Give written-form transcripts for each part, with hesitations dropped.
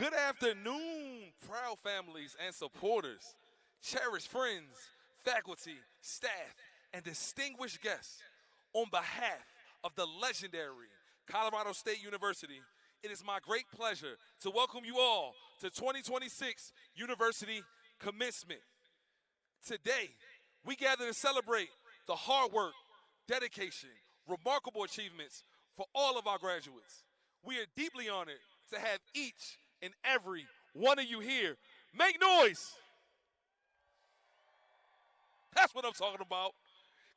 Good afternoon, proud families and supporters, cherished friends, faculty, staff, and distinguished guests. On behalf of the legendary Colorado State University, it is my great pleasure to welcome you all to 2026 University Commencement. Today, we gather to celebrate the hard work, dedication, remarkable achievements for all of our graduates. We are deeply honored to have each and every one of you here. Make noise! That's what I'm talking about.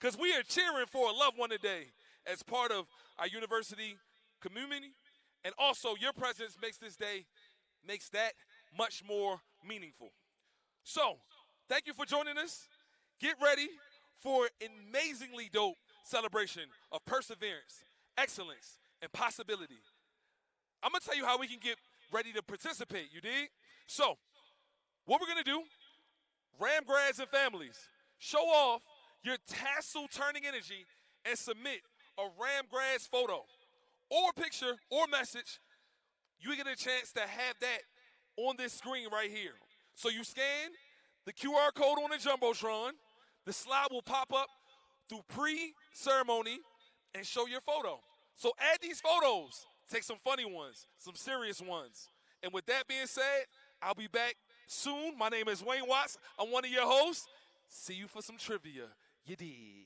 Because we are cheering for a loved one today as part of our university community. And also, your presence makes this day, makes that much more meaningful. So, thank you for joining us. Get ready for an amazingly dope celebration of perseverance, excellence, and possibility. I'm going to tell you how we can get ready to participate, you dig? So, what we're going to do, Ram grads and families, show off your tassel-turning energy and submit a Ram grads photo or picture or message. You get a chance to have that on this screen right here. So you scan the QR code on the Jumbotron, the slide will pop up through pre-ceremony and show your photo. So add these photos. Take some funny ones, some serious ones. And with that being said, I'll be back soon. My name is Wayne Watts. I'm one of your hosts. See you for some trivia. You did.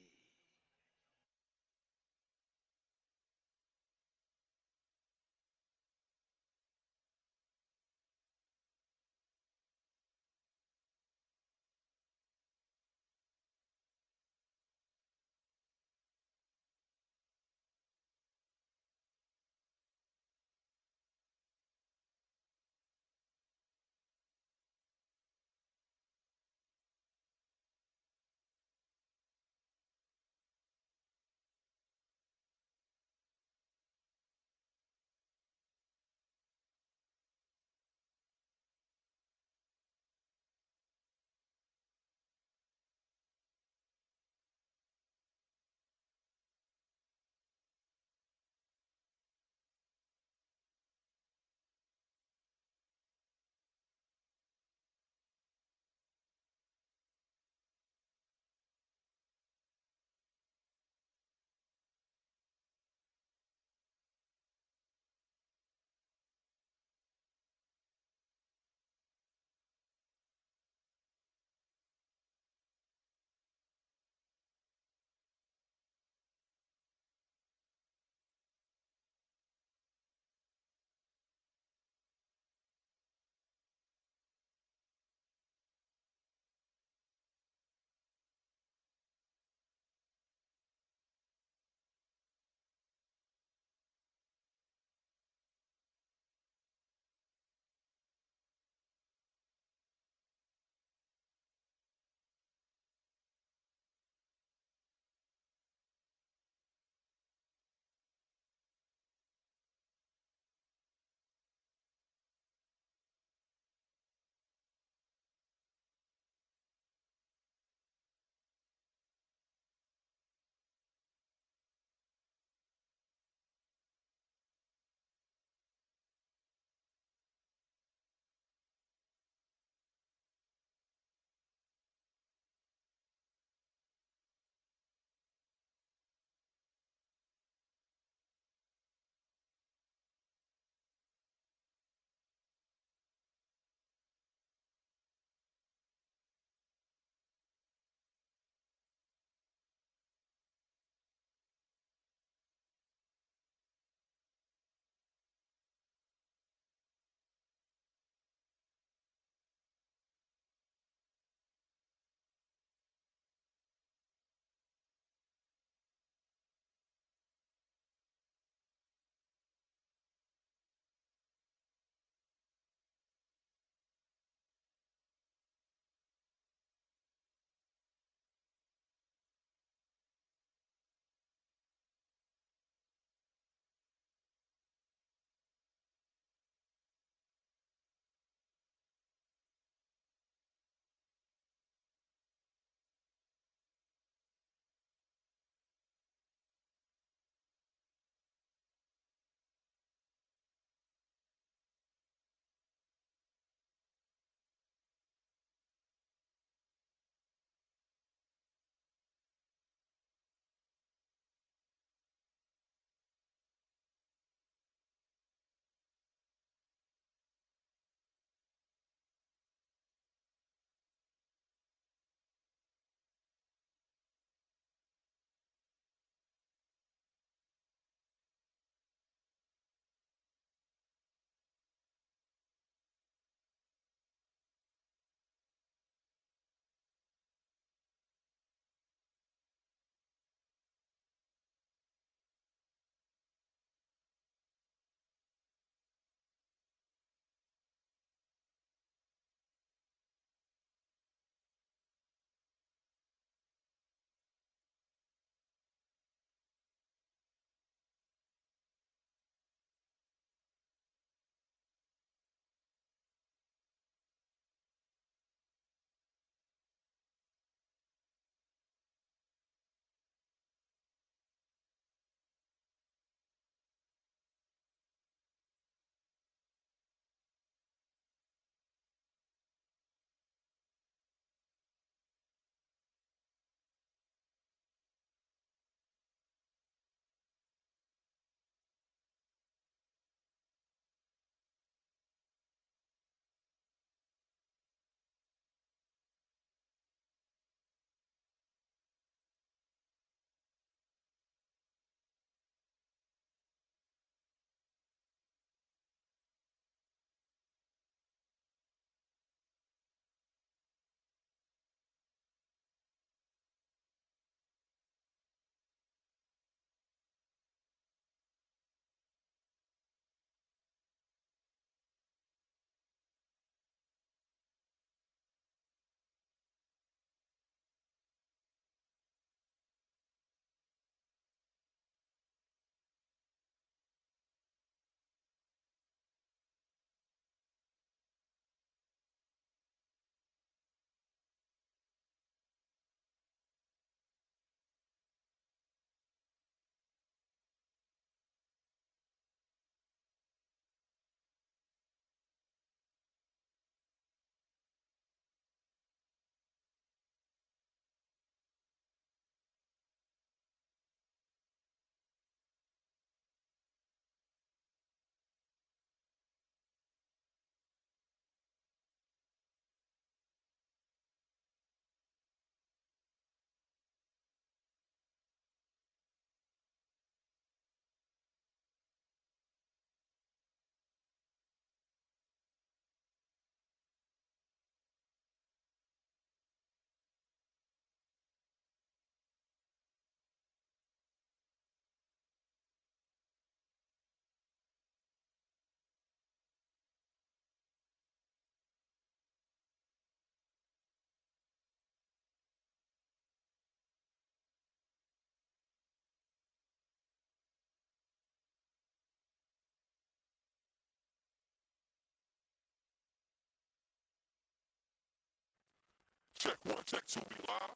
Check one, check two, be live.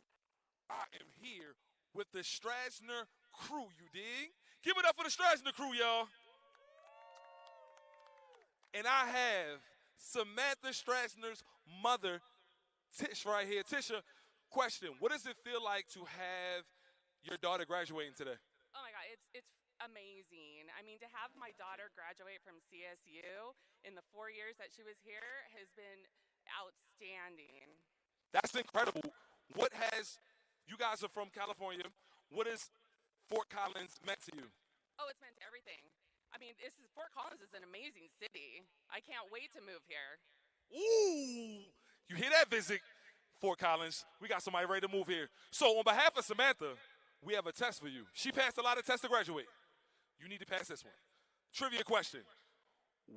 I am here with the Strasner crew, you dig? Give it up for the Strasner crew, y'all. And I have Samantha Strasner's mother, Tish, right here. Tisha, question, what does it feel like to have your daughter graduating today? Oh my God, it's amazing. I mean, to have my daughter graduate from CSU in the 4 years that she was here has been outstanding. That's incredible. What has, you guys are from California, what has Fort Collins meant to you? Oh, it's meant everything. I mean, Fort Collins is an amazing city. I can't wait to move here. Ooh, you hear that, Visit Fort Collins? We got somebody ready to move here. So on behalf of Samantha, we have a test for you. She passed a lot of tests to graduate. You need to pass this one. Trivia question.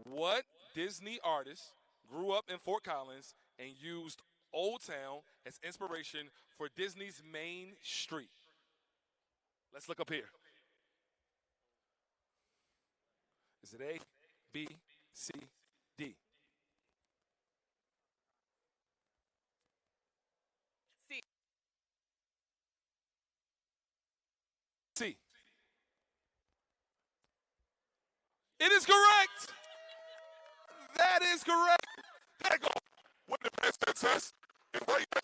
What Disney artist grew up in Fort Collins and used Old Town as inspiration for Disney's main street? Let's look up here. Is it A, B, C, D? C. C. It is correct. That is correct. There you go. When they pass that test, and right now,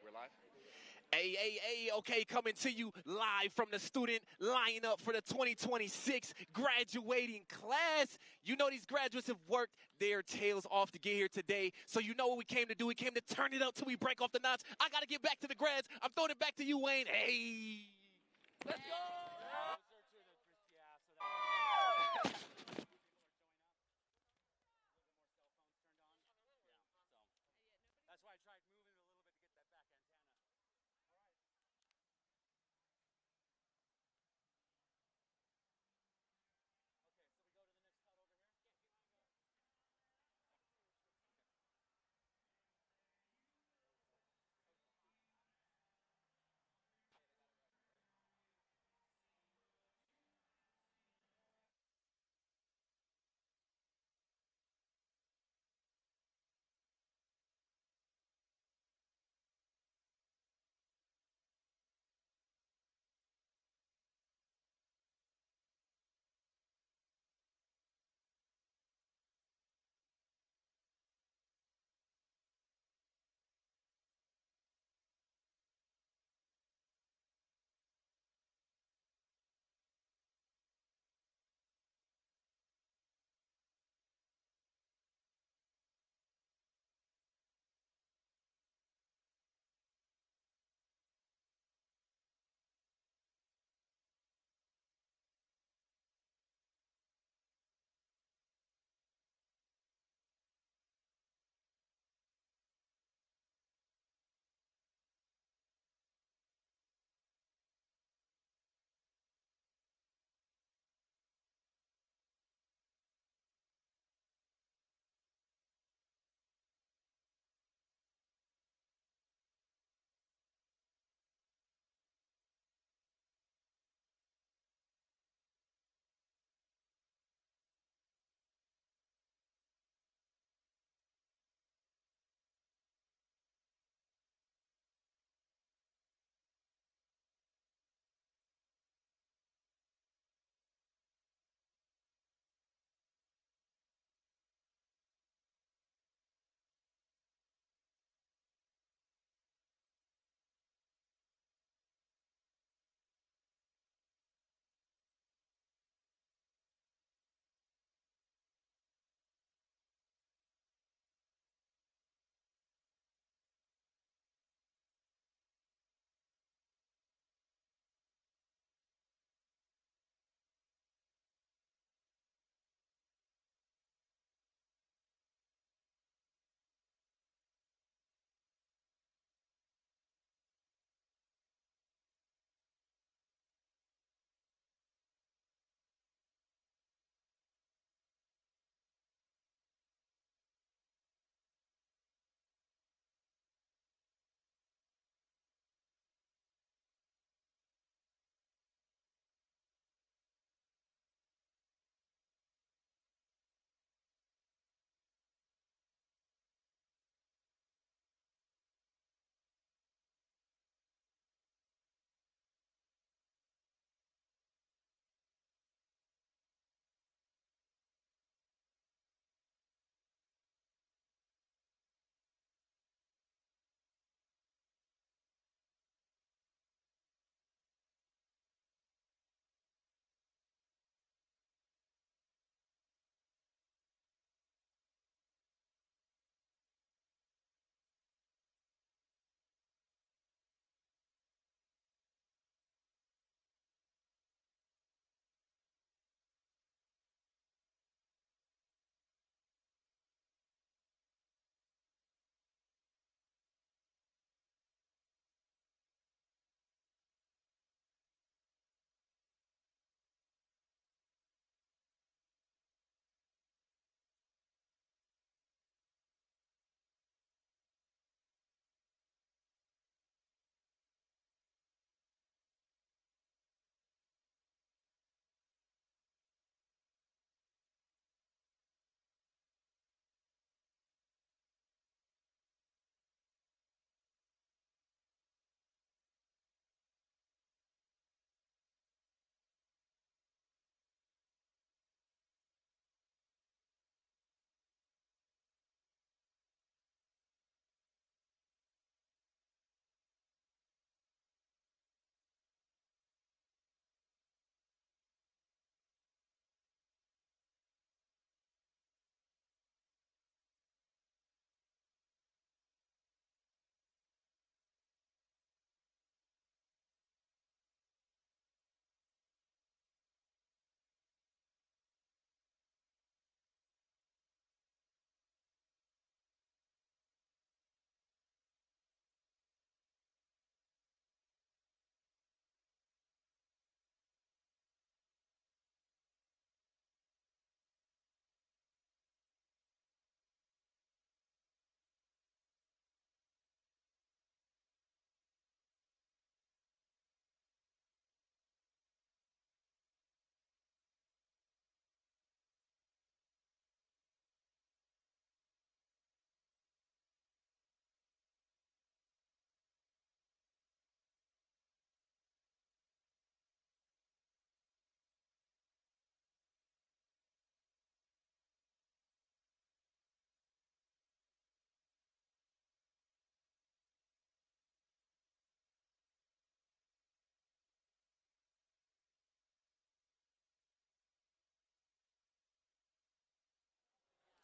We're live. Hey, okay, coming to you live from the student lineup for the 2026 graduating class. You know these graduates have worked their tails off to get here today, so you know what we came to do. We came to turn it up till we break off the knots. I got to get back to the grads. I'm throwing it back to you, Wayne. Hey, let's go.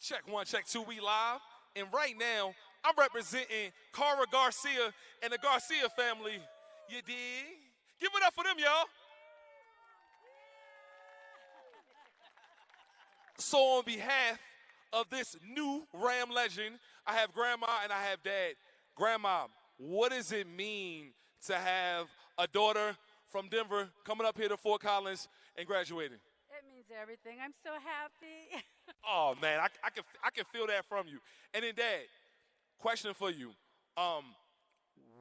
Check one, check two, we live. And right now, I'm representing Cara Garcia and the Garcia family. You dig? Give it up for them, y'all. So on behalf of this new Ram legend, I have Grandma and I have Dad. Grandma, what does it mean to have a daughter from Denver coming up here to Fort Collins and graduating? It means everything. I'm so happy. Oh man, I can feel that from you. And then Dad, question for you.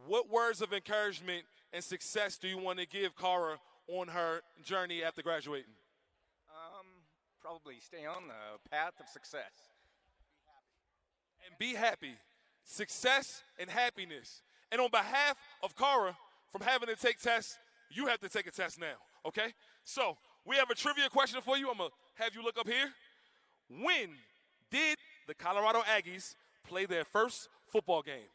What words of encouragement and success do you want to give Cara on her journey after graduating? Probably stay on the path of success. And be happy. Success and happiness. And on behalf of Cara, from having to take tests, you have to take a test now, okay? So, we have a trivia question for you. I'm going to have you look up here. When did the Colorado Aggies play their first football game?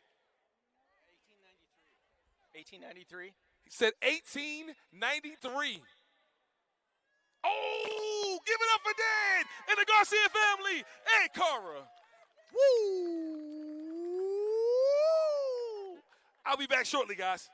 1893. He said 1893. Oh, give it up for Dad and the Garcia family and Cara. Woo! I'll be back shortly, guys.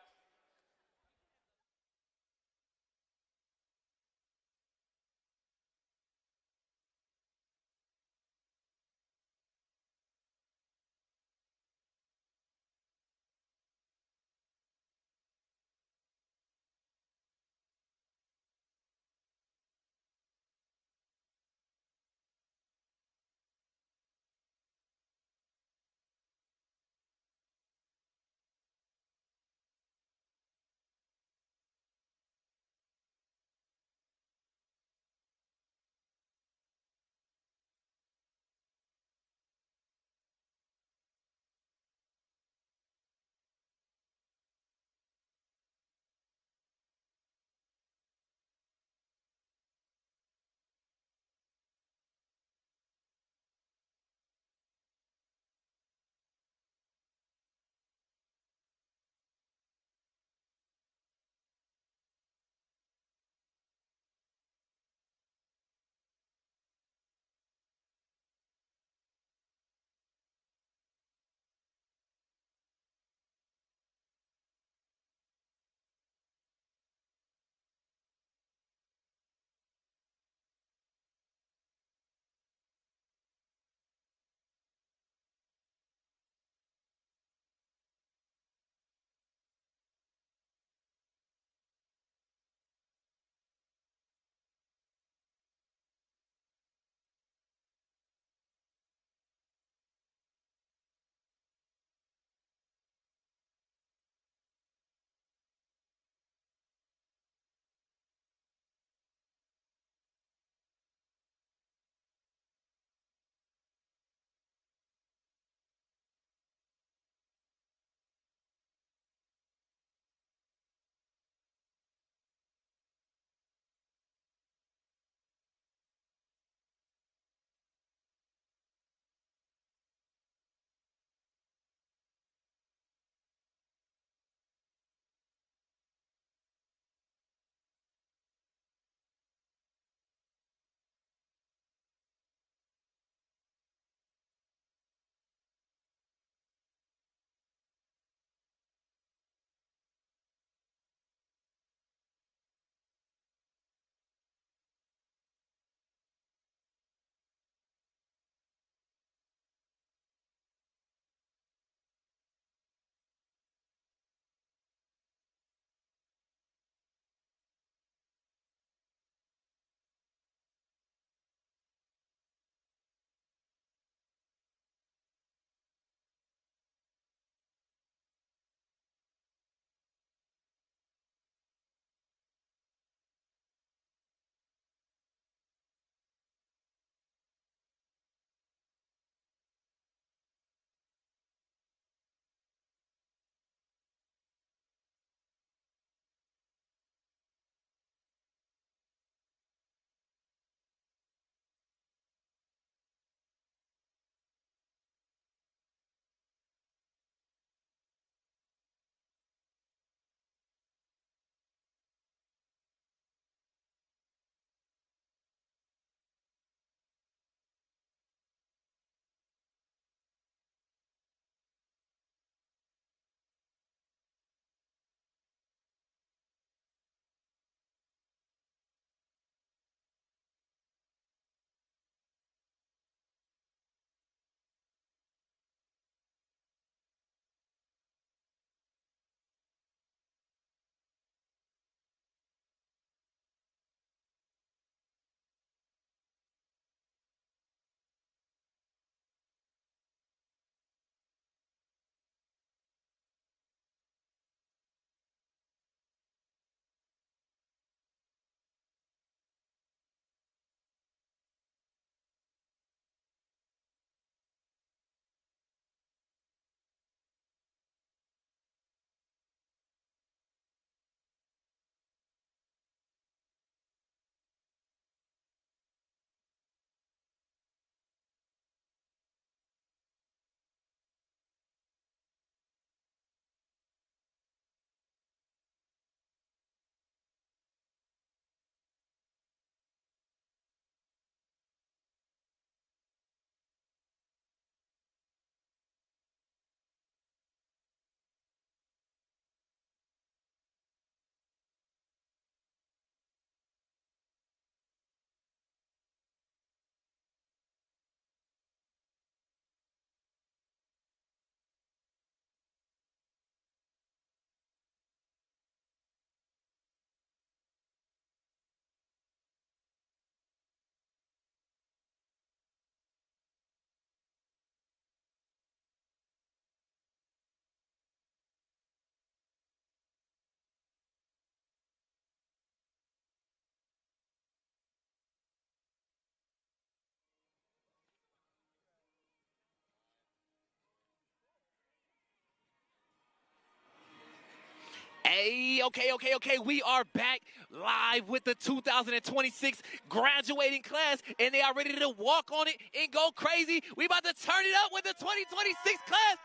Hey, okay. We are back live with the 2026 graduating class, and they are ready to walk on it and go crazy. We about to turn it up with the 2026 class.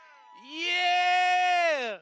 Yeah!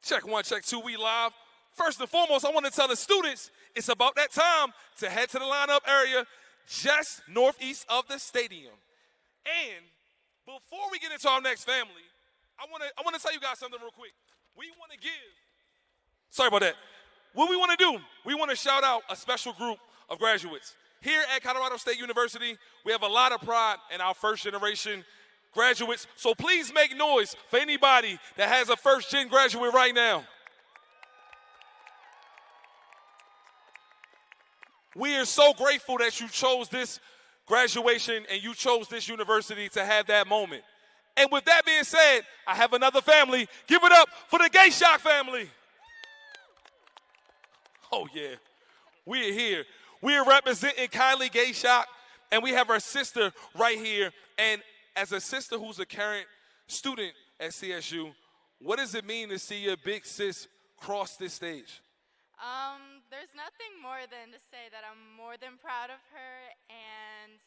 Check one, check two, we live. First and foremost, I want to tell the students it's about that time to head to the lineup area just northeast of the stadium. And before we get into our next family, I want to tell you guys something real quick. we want to give. Sorry about that. What we want to do, we want to shout out a special group of graduates. Here at Colorado State University, we have a lot of pride in our first generation graduates. So please make noise for anybody that has a first gen graduate right now. We are so grateful that you chose this graduation and you chose this university to have that moment. And with that being said, I have another family. Give it up for the Gay Shock family. Oh, yeah. We are here. We are representing Kylie Gay Shock, and we have our sister right here. And as a sister who's a current student at CSU, what does it mean to see your big sis cross this stage? There's nothing more than to say that I'm more than proud of her, and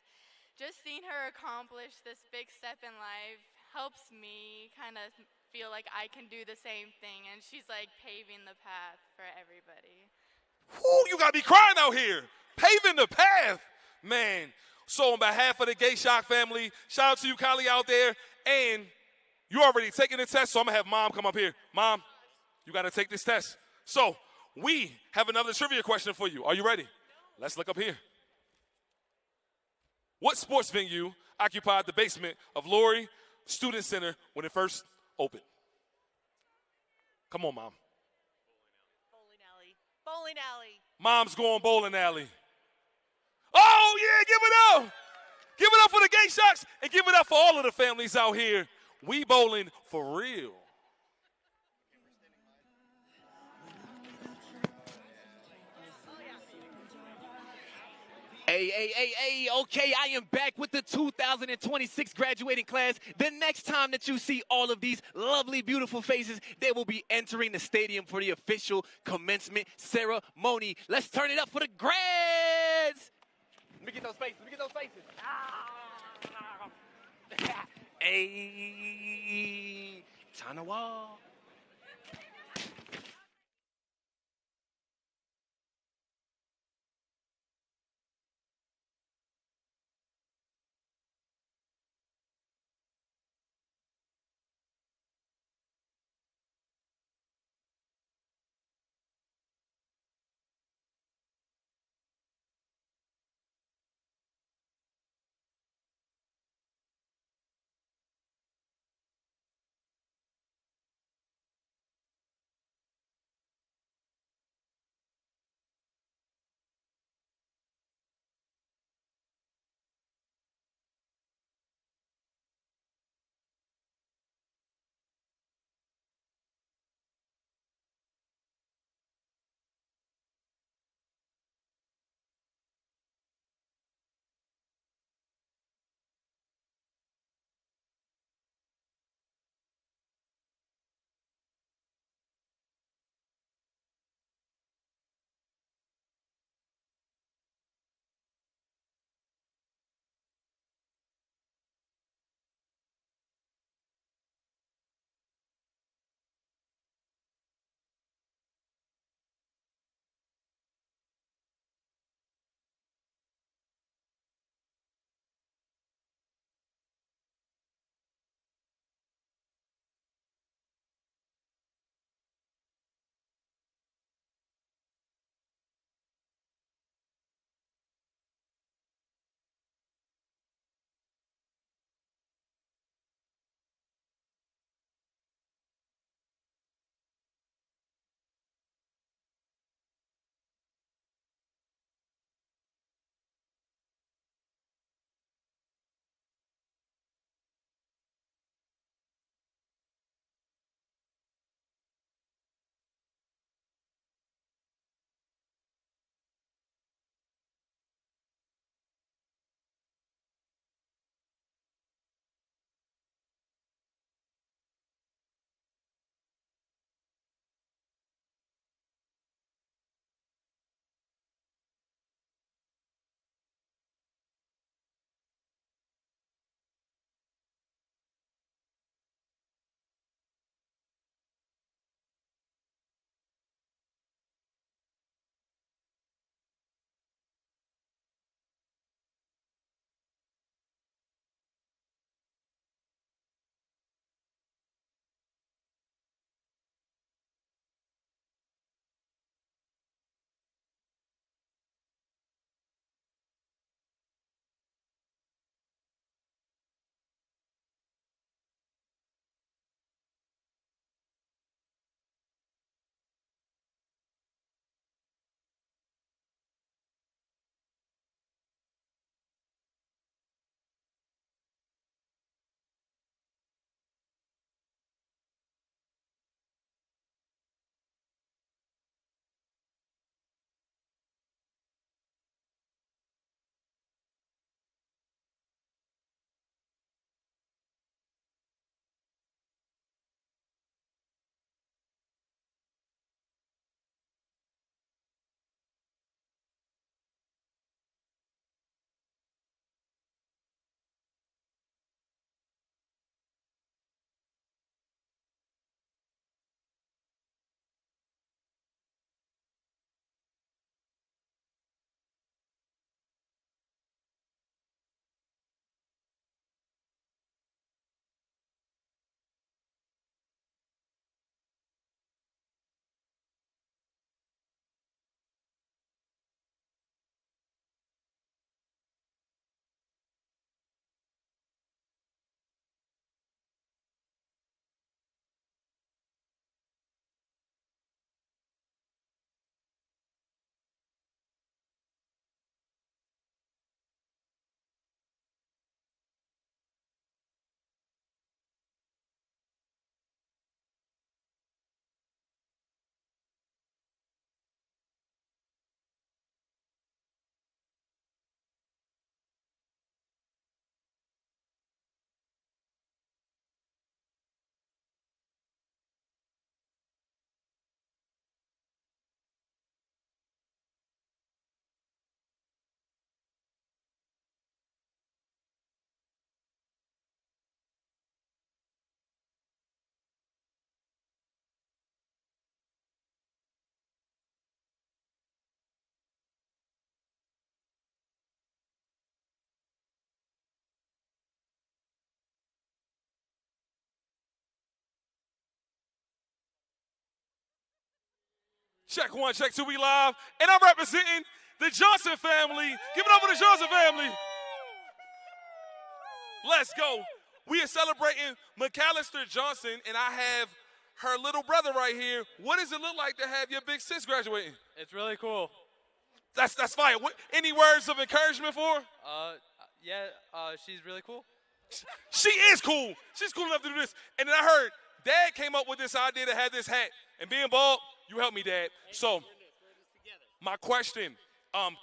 just seeing her accomplish this big step in life helps me kind of feel like I can do the same thing, and she's like paving the path for everybody. Ooh, you gotta be crying out here. Paving the path, man. So on behalf of the Gay Shock family, shout out to you, Kylie, out there. And you already taking the test, so I'm gonna have Mom come up here. Mom, you gotta take this test. So we have another trivia question for you. Are you ready? Let's look up here. What sports venue occupied the basement of Lori Student Center when it first opened? Come on, Mom. Bowling alley. Bowling alley. Mom's going bowling alley. Oh, yeah, give it up. Give it up for the Gay Shocks and give it up for all of the families out here. We bowling for real. Hey, okay, I am back with the 2026 graduating class. The next time that you see all of these lovely, beautiful faces, they will be entering the stadium for the official commencement ceremony. Let's turn it up for the grads. Let me get those faces, Hey, time to walk. Check one, check two, we live. And I'm representing the Johnson family. Give it up for the Johnson family. Let's go. We are celebrating McAllister Johnson, and I have her little brother right here. What does it look like to have your big sis graduating? It's really cool. That's fire. Any words of encouragement for her? She's really cool. She is cool. She's cool enough to do this. And then I heard Dad came up with this idea to have this hat. And being bald, you helped me, Dad. So, my question,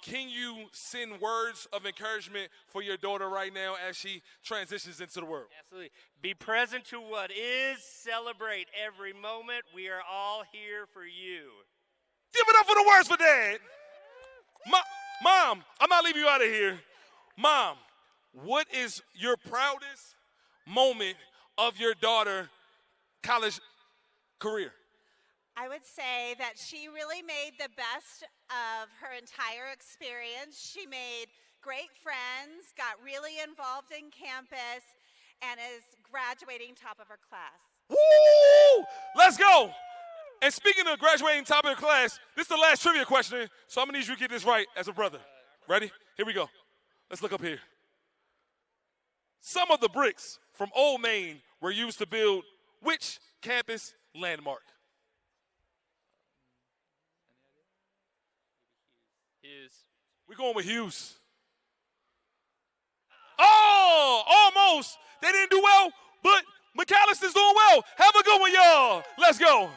can you send words of encouragement for your daughter right now as she transitions into the world? Absolutely. Be present to what is. Celebrate every moment. We are all here for you. Give it up for the words for Dad. Mom, I'm not leaving you out of here. Mom, what is your proudest moment of your daughter's college career? I would say that she really made the best of her entire experience. She made great friends, got really involved in campus, and is graduating top of her class. Woo! Let's go. And speaking of graduating top of the class, this is the last trivia question, so I'm going to need you to get this right as a brother. Ready? Here we go. Let's look up here. Some of the bricks from Old Main were used to build which campus landmark? Hughes. We're going with Hughes. Oh, almost. They didn't do well, but McAllister's doing well. Have a good one, y'all. Let's go.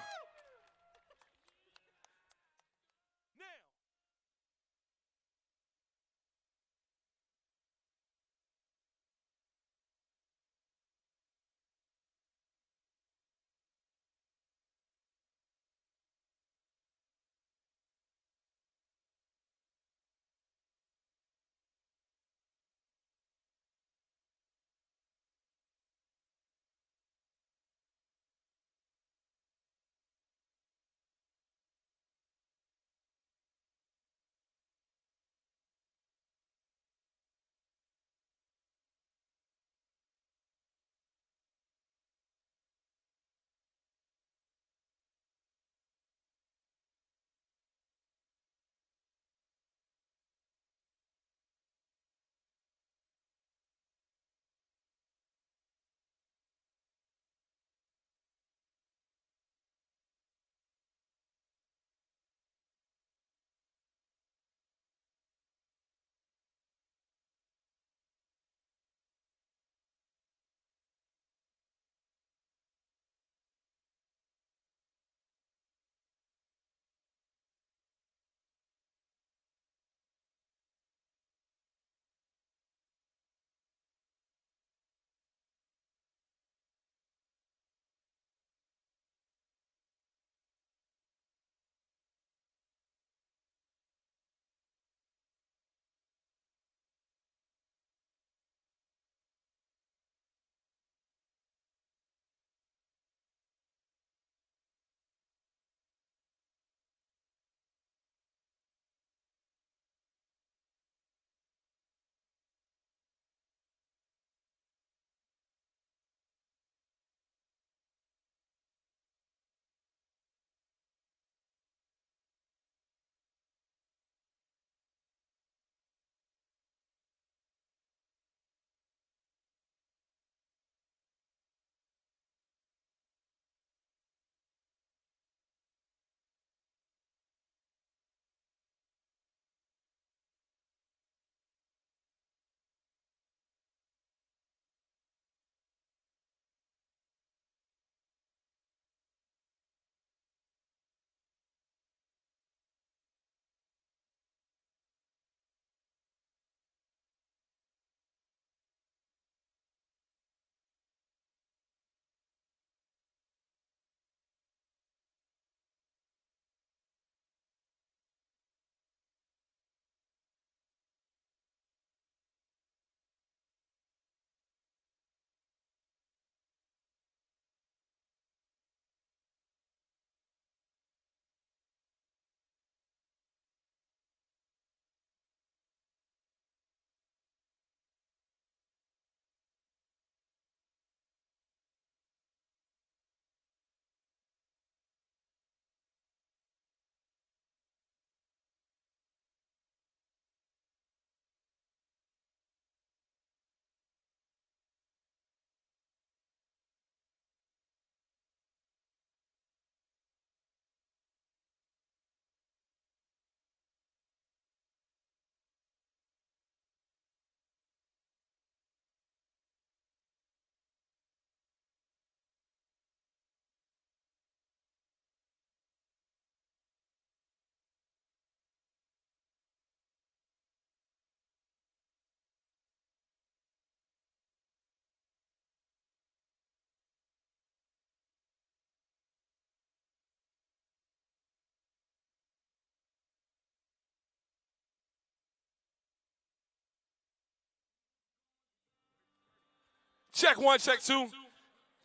Check one, check two.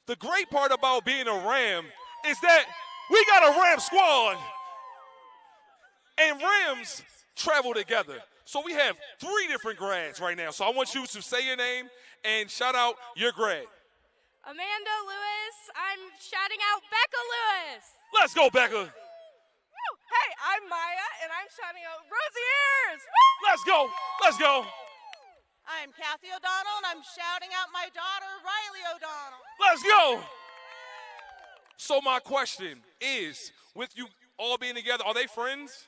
The great part about being a Ram is that we got a Ram squad. And Rams travel together. So we have 3 different grads right now. So I want you to say your name and shout out your grad. Amanda Lewis. I'm shouting out Becca Lewis. Let's go, Becca. Hey, I'm Maya, and I'm shouting out Rosie Ears. Let's go. Let's go. I'm Kathy O'Donnell, and I'm shouting out my daughter, Riley O'Donnell. Let's go. So my question is, with you all being together, are they friends?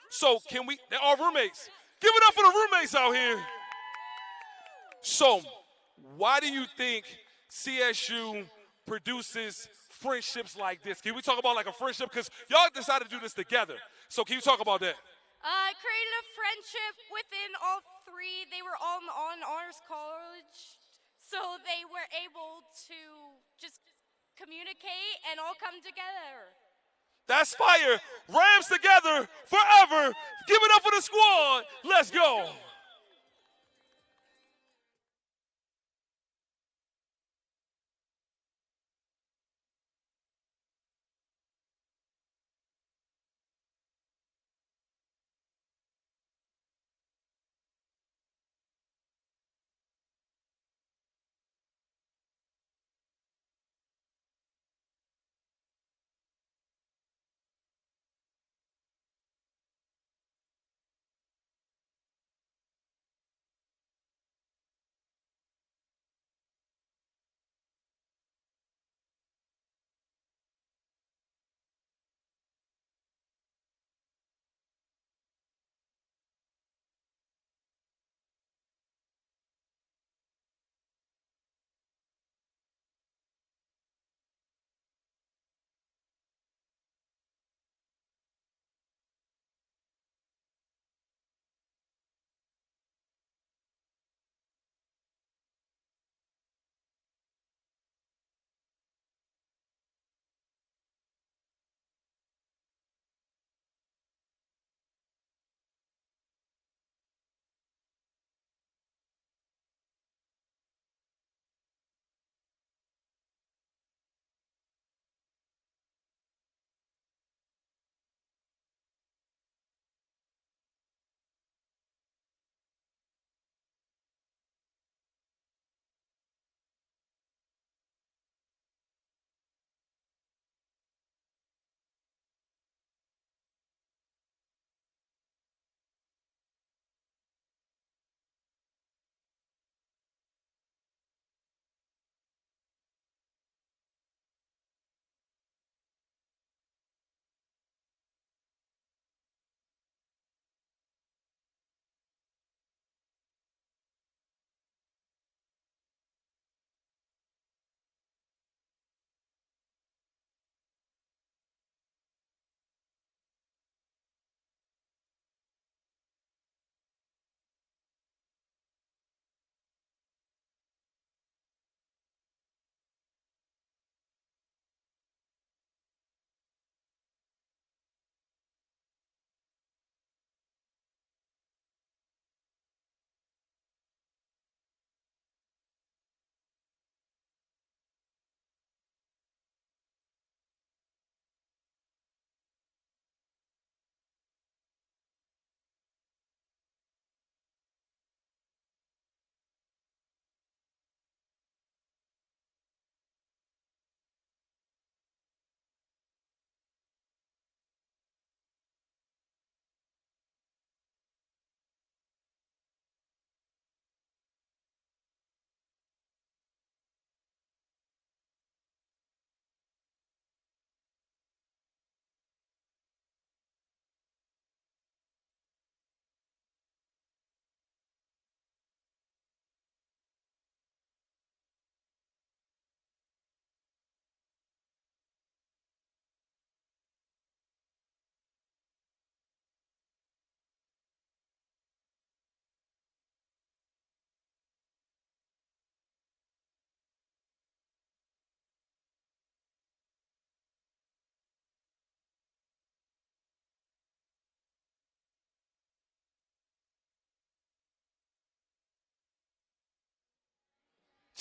So can we, they're all roommates. Give it up for the roommates out here. So why do you think CSU produces friendships like this? Can we talk about like a friendship? Because y'all decided to do this together. So can you talk about that? Created a friendship within all 3. They were all on honors college, so they were able to just communicate and all come together. That's fire. Rams together forever. Give it up for the squad. Let's go.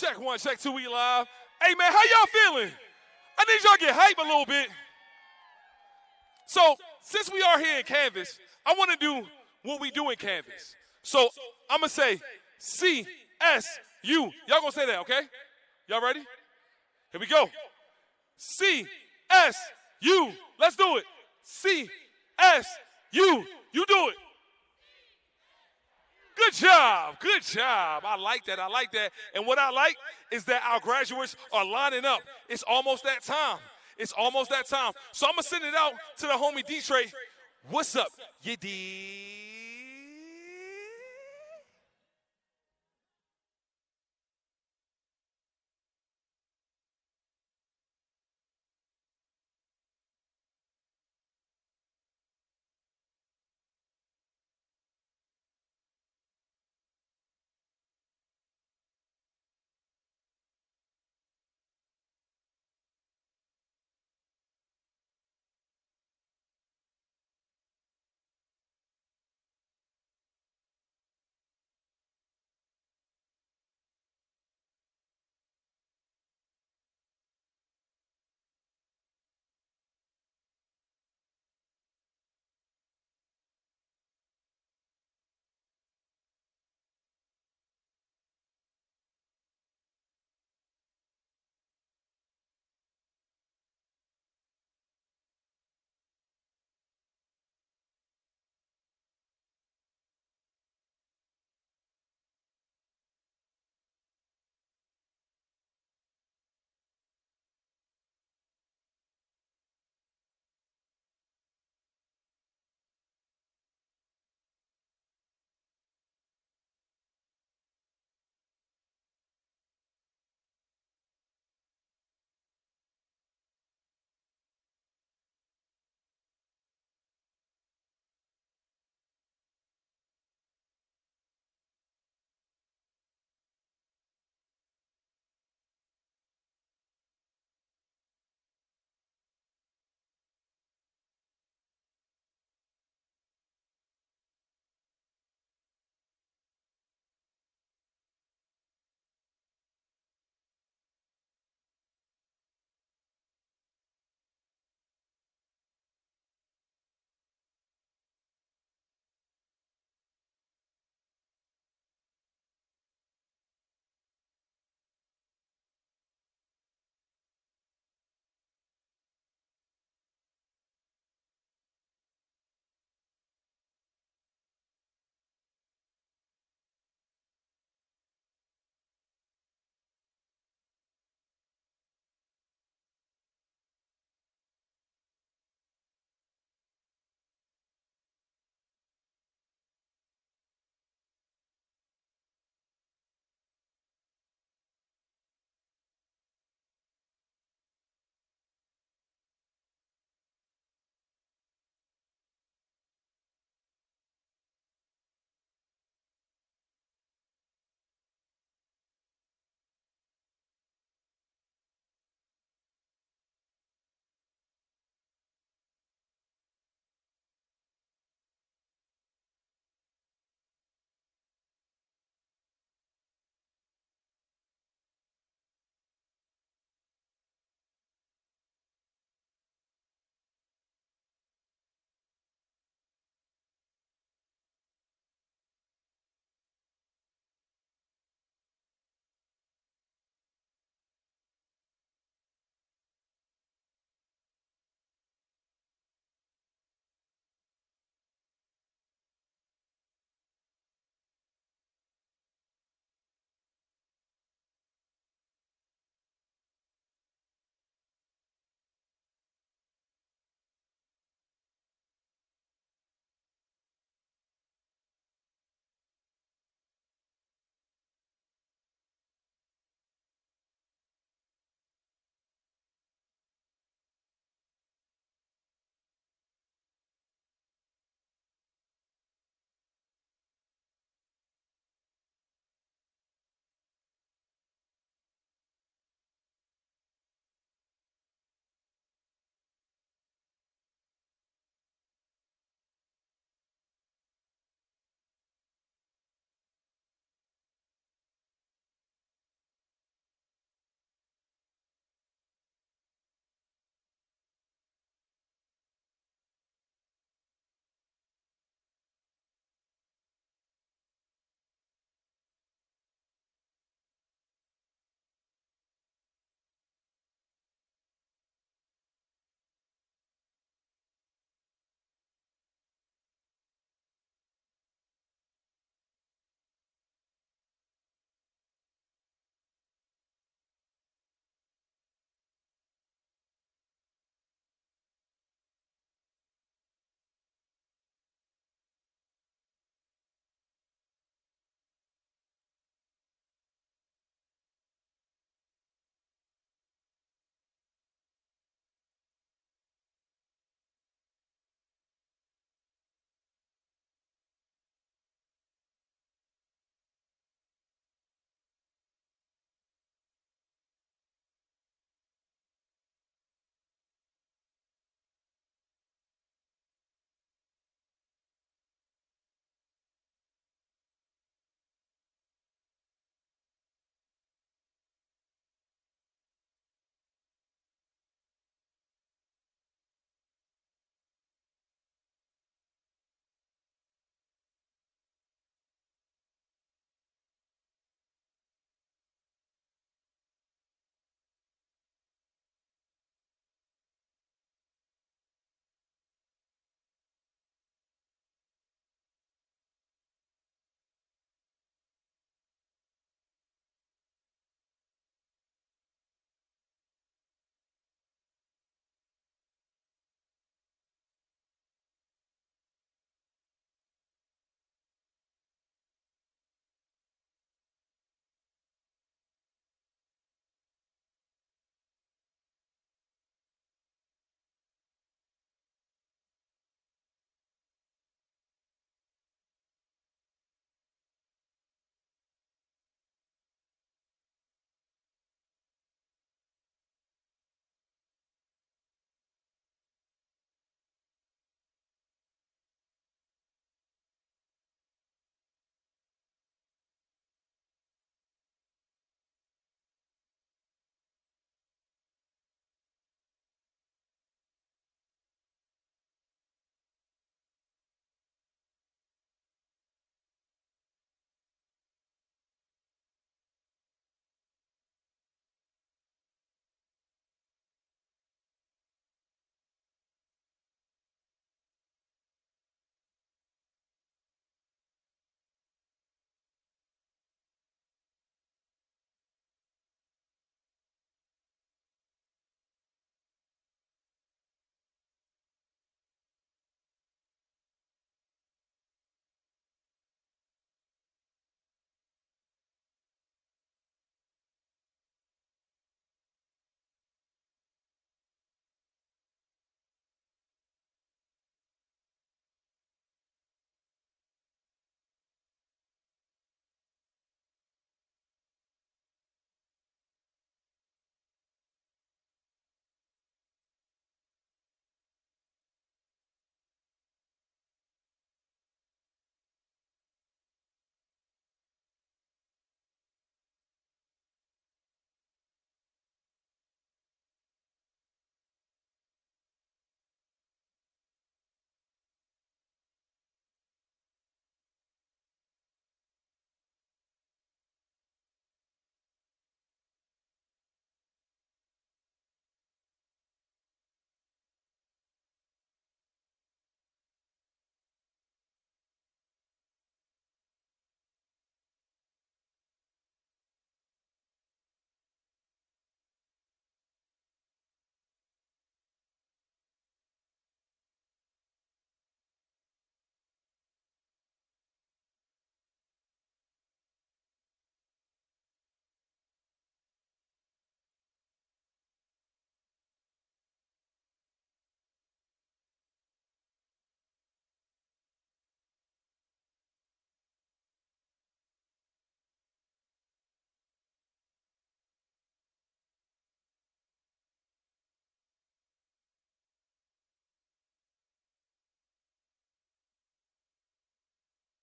Check 1, check 2, we live. Hey, man, how y'all feeling? I need y'all to get hype a little bit. So, since we are here in Canvas, I want to do what we do in Canvas. So, I'm going to say C-S-U. Y'all going to say that, okay? Y'all ready? Here we go. C-S-U. Let's do it. C-S-U. You do it. Good job. Good job. I like that. I like that. And what I like is that our graduates are lining up. It's almost that time. It's almost that time. So I'm going to send it out to the homie D-Trey. What's up? You dig?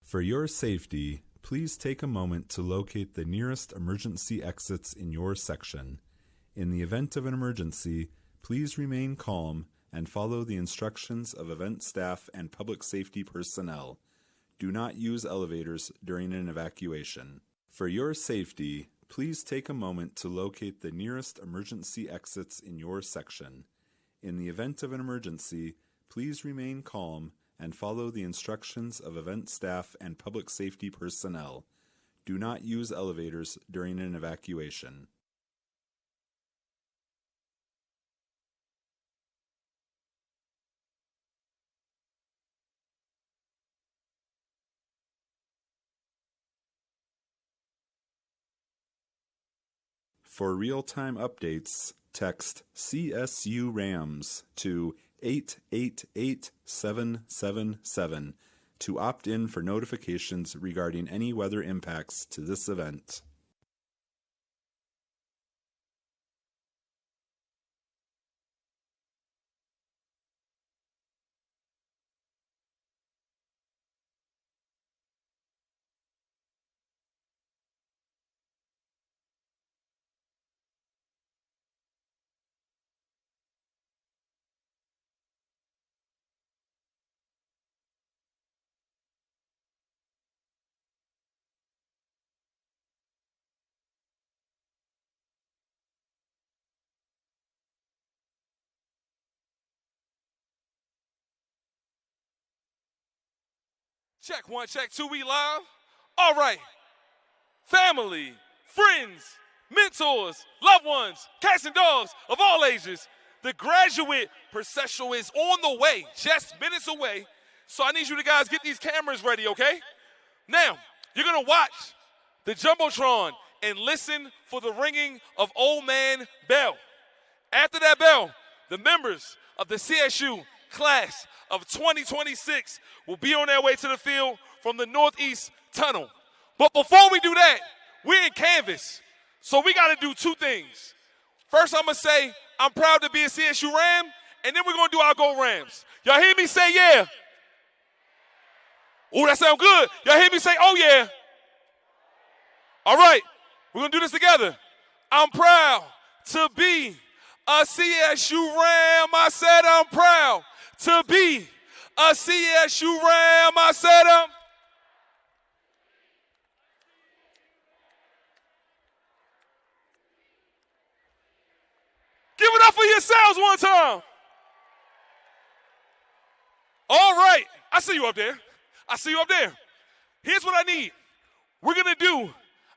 For your safety, please take a moment to locate the nearest emergency exits in your section. In the event of an emergency, please remain calm and follow the instructions of event staff and public safety personnel. Do not use elevators during an evacuation. For your safety, please take a moment to locate the nearest emergency exits in your section. In the event of an emergency, please remain calm and follow the instructions of event staff and public safety personnel. Do not use elevators during an evacuation. For real-time updates, text CSU Rams to 888777 to opt in for notifications regarding any weather impacts to this event. Check one, check two, we live. All right. Family, friends, mentors, loved ones, cats and dogs of all ages. The graduate processional is on the way, just minutes away. So I need you to guys get these cameras ready, okay? Now, you're going to watch the Jumbotron and listen for the ringing of Old Man Bell. After that bell, the members of the CSU class of 2026 will be on their way to the field from the Northeast Tunnel. But before we do that, we're in Canvas. So we got to do two things. First, I'm going to say, I'm proud to be a CSU Ram, and then we're going to do our Go Rams. Y'all hear me say yeah? Oh, that sounds good. Y'all hear me say oh yeah? All right, we're going to do this together. I'm proud to be a CSU Ram. I said I'm proud to be a CSU Ram. I said Give it up for yourselves one time. All right. I see you up there. I see you up there. Here's what I need. We're going to do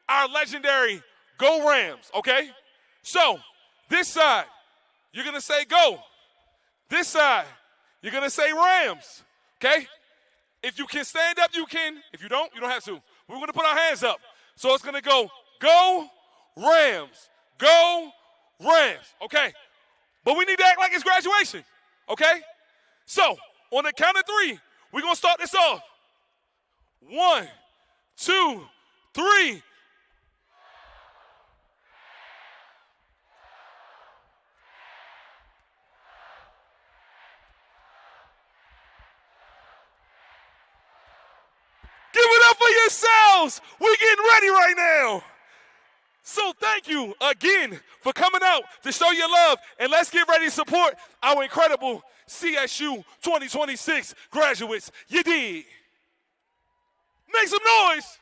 our legendary Go Rams, okay? So, this side, you're going to say go. This side, you're going to say Rams, okay? If you can stand up, you can. If you don't have to. We're going to put our hands up. So it's going to go Rams, go Rams, okay? But we need to act like it's graduation, okay? So on the count of three, we're going to start this off. 1, 2, 3. Give it up for yourselves. We're getting ready right now. So thank you again for coming out to show your love, and let's get ready to support our incredible CSU 2026 graduates. You did. Make some noise.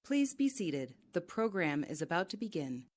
Please be seated. The program is about to begin.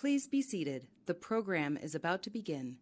Please be seated. The program is about to begin.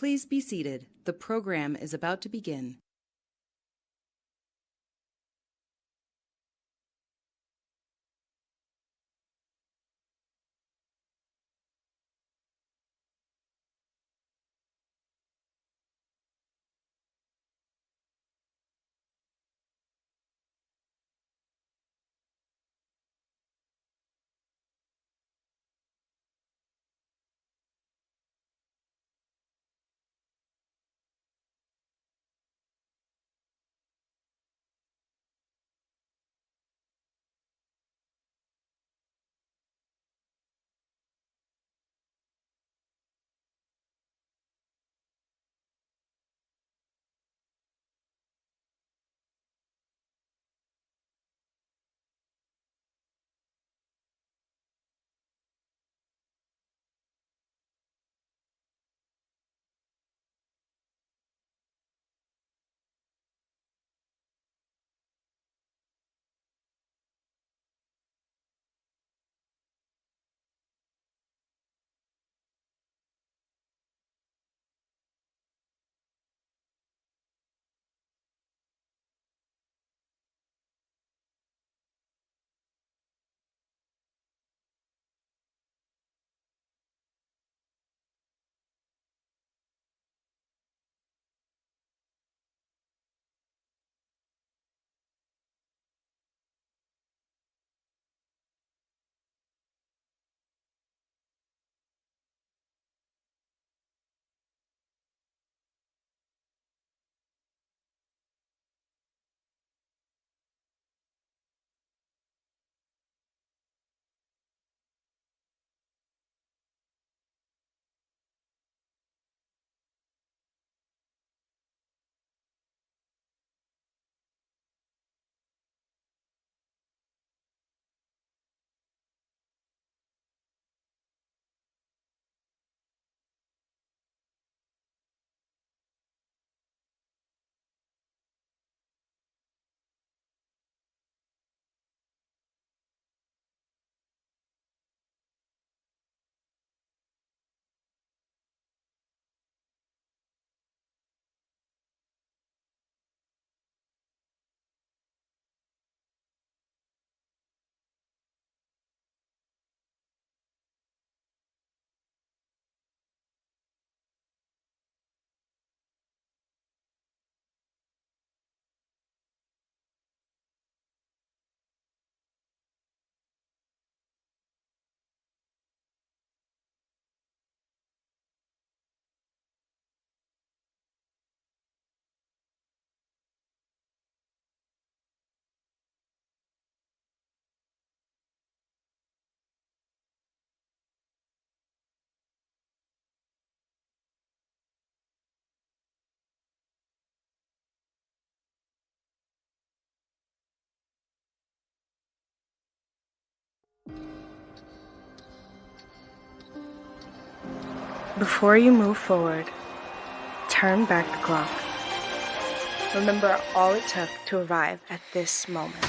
Please be seated. The program is about to begin. Before you move forward, turn back the clock. Remember all it took to arrive at this moment.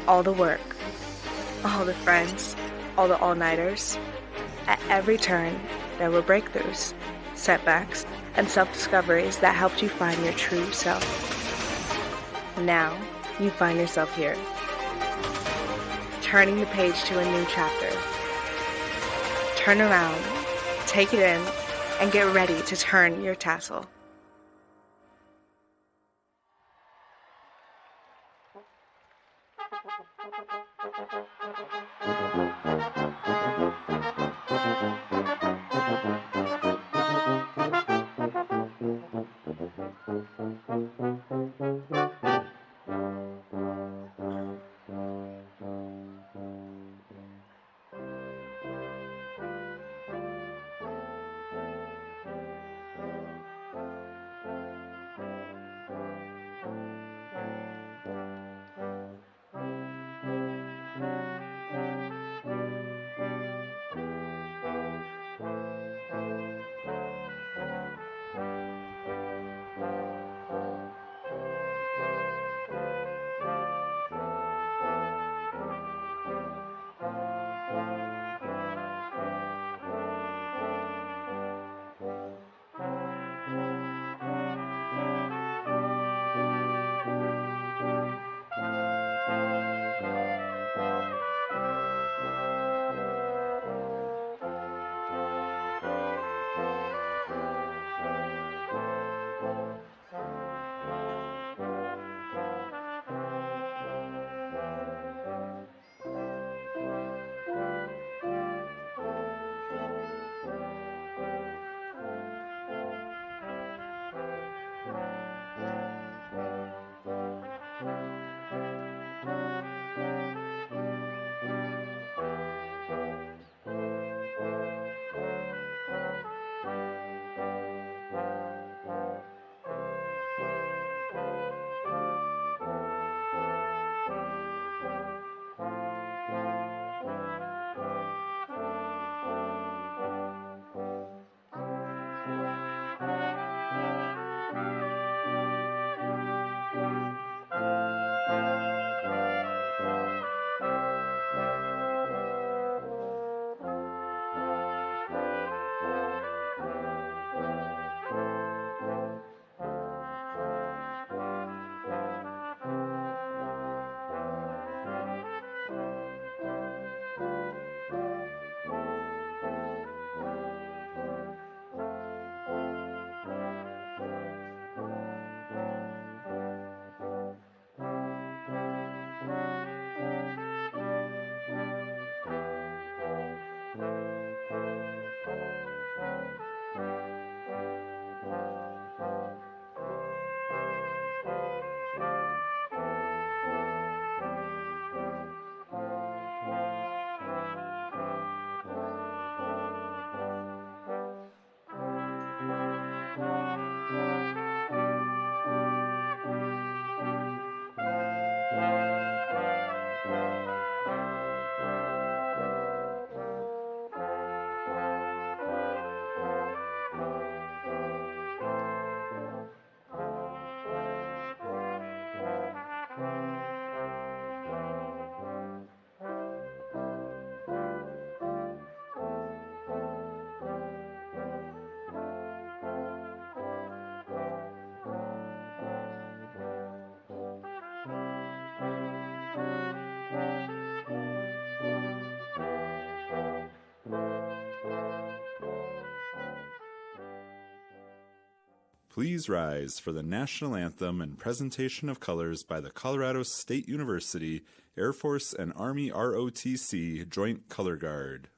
All the work, all the friends, all the all-nighters. At every turn, there were breakthroughs, setbacks, and self-discoveries that helped you find your true self. Now, you find yourself here, turning the page to a new chapter. Turn around, take it in, and get ready to turn your tassel. Please rise for the national anthem and presentation of colors by the Colorado State University Air Force and Army ROTC Joint Color Guard.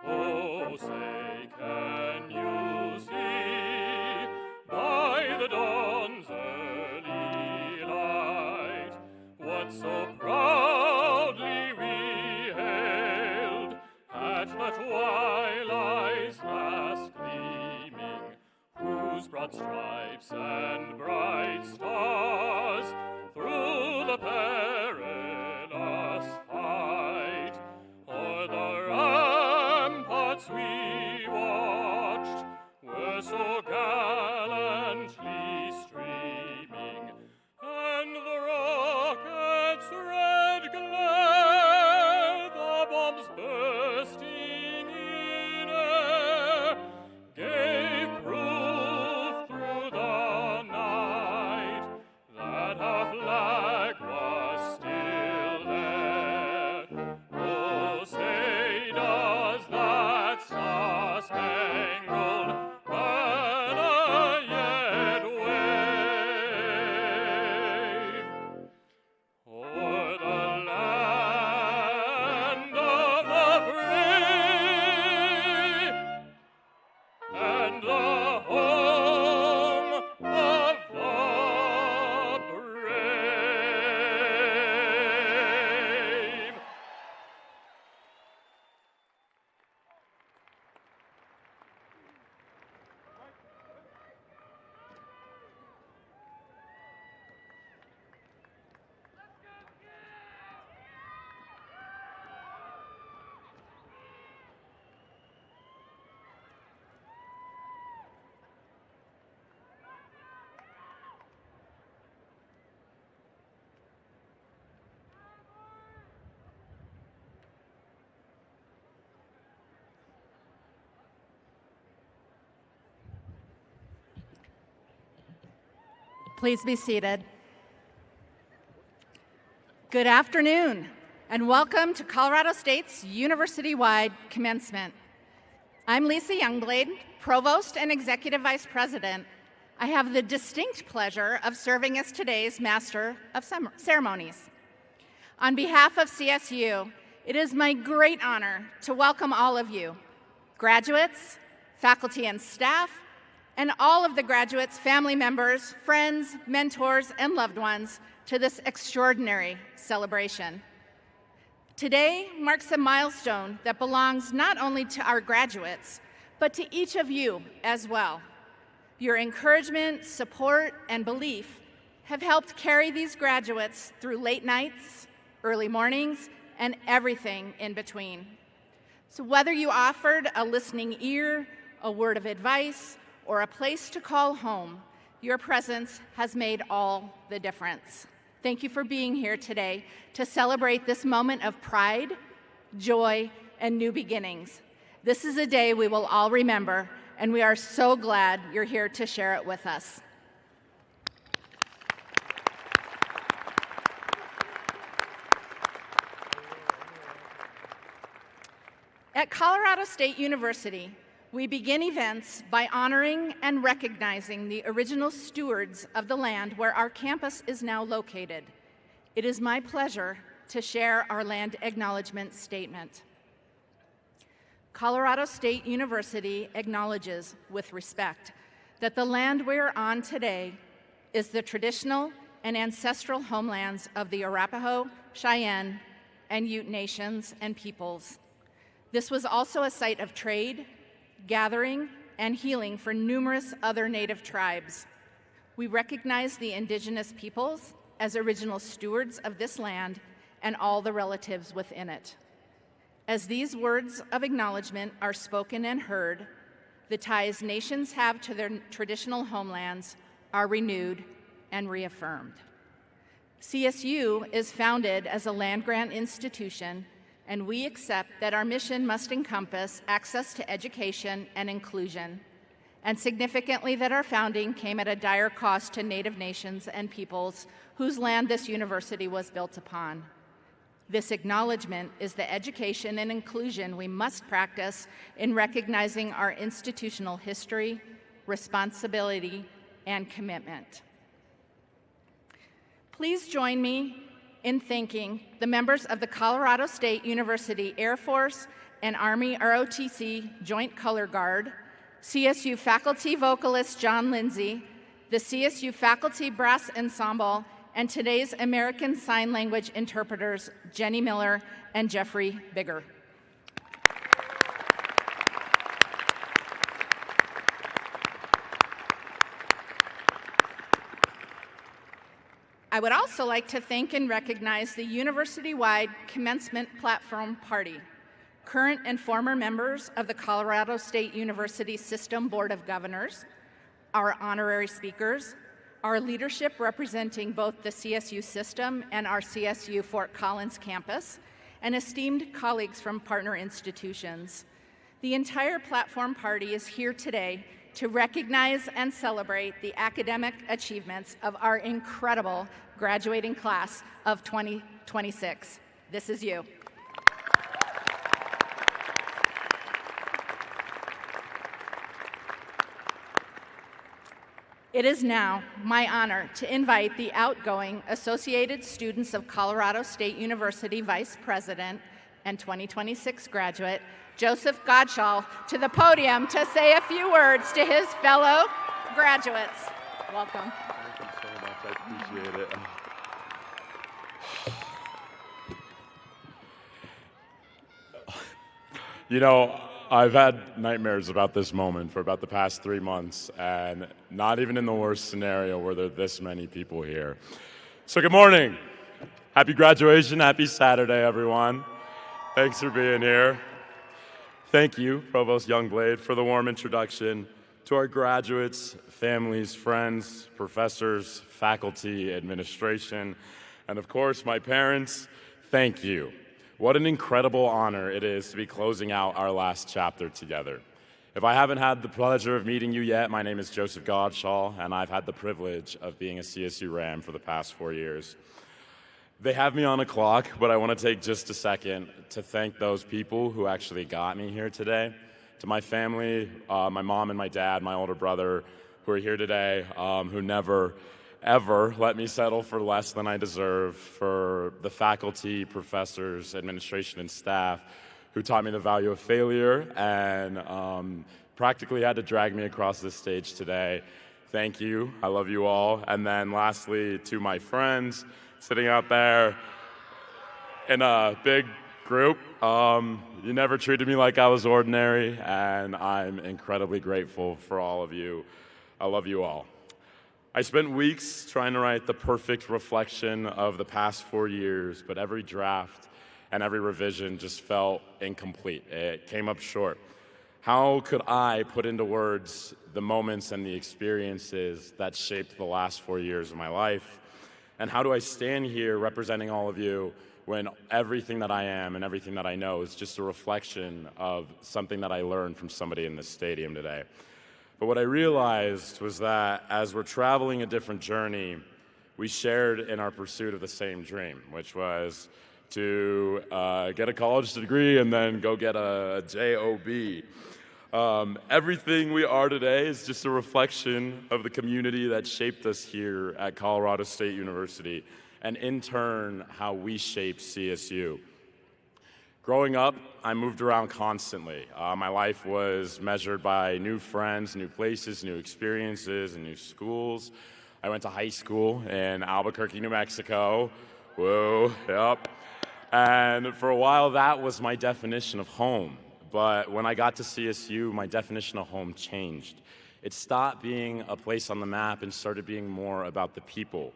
Oh, say, can you see by the dawn's early light what so proudly we hailed at the twilight's last gleaming, whose broad stripes and bright stars through the perilous fight o'er the ramparts we watched were so gallantly streaming, and the rocket's red glare, the bombs bursting in air, gave proof through the night that our flag was still there. Oh, say does that star-spangled banner yet wave o'er the land of the free and the home of the brave? Please be seated. Good afternoon, and welcome to Colorado State's university-wide commencement. I'm Lisa Youngblade, Provost and Executive Vice President. I have the distinct pleasure of serving as today's Master of Ceremonies. On behalf of CSU, it is my great honor to welcome all of you, graduates, faculty and staff, and all of the graduates' family members, friends, mentors, and loved ones to this extraordinary celebration. Today marks a milestone that belongs not only to our graduates, but to each of you as well. Your encouragement, support, and belief have helped carry these graduates through late nights, early mornings, and everything in between. So whether you offered a listening ear, a word of advice, or a place to call home, your presence has made all the difference. Thank you for being here today to celebrate this moment of pride, joy, and new beginnings. This is a day we will all remember, and we are so glad you're here to share it with us. At Colorado State University, we begin events by honoring and recognizing the original stewards of the land where our campus is now located. It is my pleasure to share our land acknowledgement statement. Colorado State University acknowledges with respect that the land we are on today is the traditional and ancestral homelands of the Arapaho, Cheyenne, and Ute nations and peoples. This was also a site of trade, gathering, and healing for numerous other Native tribes. We recognize the indigenous peoples as original stewards of this land and all the relatives within it. As these words of acknowledgement are spoken and heard, the ties nations have to their traditional homelands are renewed and reaffirmed. CSU is founded as a land-grant institution, and we accept that our mission must encompass access to education and inclusion. and significantly that our founding came at a dire cost to Native nations and peoples whose land this university was built upon. This acknowledgement is the education and inclusion we must practice in recognizing our institutional history, responsibility, and commitment. Please join me in thanking the members of the Colorado State University Air Force and Army ROTC Joint Color Guard, CSU faculty vocalist John Lindsay, the CSU faculty brass ensemble, and today's American Sign Language interpreters Jenny Miller and Jeffrey Bigger. I would also like to thank and recognize the university-wide Commencement Platform Party, current and former members of the Colorado State University System Board of Governors, our honorary speakers, our leadership representing both the CSU system and our CSU Fort Collins campus, and esteemed colleagues from partner institutions. The entire platform party is here today to recognize and celebrate the academic achievements of our incredible graduating class of 2026. This is you. It is now my honor to invite the outgoing Associated Students of Colorado State University Vice President and 2026 graduate, Joseph Godshall, to the podium to say a few words to his fellow graduates. Welcome. Thank you so much. I appreciate it. You know, I've had nightmares about this moment for about the past 3 months, and not even in the worst scenario were there this many people here. So good morning. Happy graduation. Happy Saturday, everyone. Thanks for being here. Thank you, Provost Youngblade, for the warm introduction. To our graduates, families, friends, professors, faculty, administration, and of course, my parents, thank you. What an incredible honor it is to be closing out our last chapter together. If I haven't had the pleasure of meeting you yet, my name is Joseph Godshall, and I've had the privilege of being a CSU Ram for the past 4 years. They have me on a clock, but I want to take just a second to thank those people who actually got me here today. To my family, my mom and my dad, my older brother, who are here today, who never ever let me settle for less than I deserve, for the faculty, professors, administration, and staff who taught me the value of failure and practically had to drag me across this stage today. Thank you. I love you all. And then lastly, to my friends sitting out there in a big group, you never treated me like I was ordinary, and I'm incredibly grateful for all of you. I love you all. I spent weeks trying to write the perfect reflection of the past 4 years, but every draft and every revision just felt incomplete. It came up short. How could I put into words the moments and the experiences that shaped the last 4 years of my life? And how do I stand here representing all of you when everything that I am and everything that I know is just a reflection of something that I learned from somebody in this stadium today? But what I realized was that as we're traveling a different journey, we shared in our pursuit of the same dream, which was to get a college degree and then go get a JOB. Everything we are today is just a reflection of the community that shaped us here at Colorado State University, and in turn, how we shape CSU. Growing up, I moved around constantly. My life was measured by new friends, new places, new experiences, and new schools. I went to high school in Albuquerque, New Mexico. Whoa, yep. And for a while, that was my definition of home. But when I got to CSU, my definition of home changed. It stopped being a place on the map and started being more about the people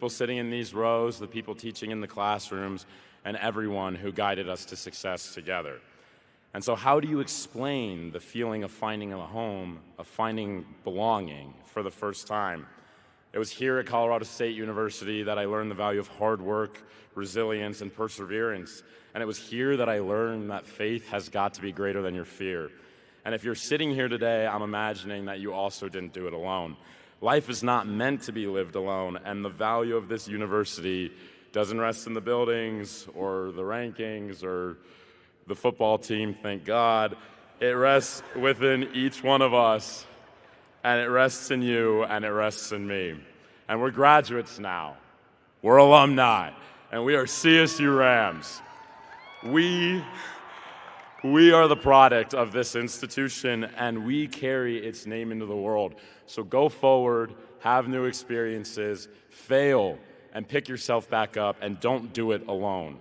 sitting in these rows, the people teaching in the classrooms, and everyone who guided us to success together. And so how do you explain the feeling of finding a home, of finding belonging for the first time? It was here at Colorado State University that I learned the value of hard work, resilience, and perseverance. And it was here that I learned that faith has got to be greater than your fear. And if you're sitting here today, I'm imagining that you also didn't do it alone. Life is not meant to be lived alone, and the value of this university doesn't rest in the buildings or the rankings or the football team, thank God. It rests within each one of us, and it rests in you, and it rests in me. And we're graduates now. We're alumni, and we are CSU Rams. We are the product of this institution, and we carry its name into the world. So go forward, have new experiences, fail, and pick yourself back up, and don't do it alone.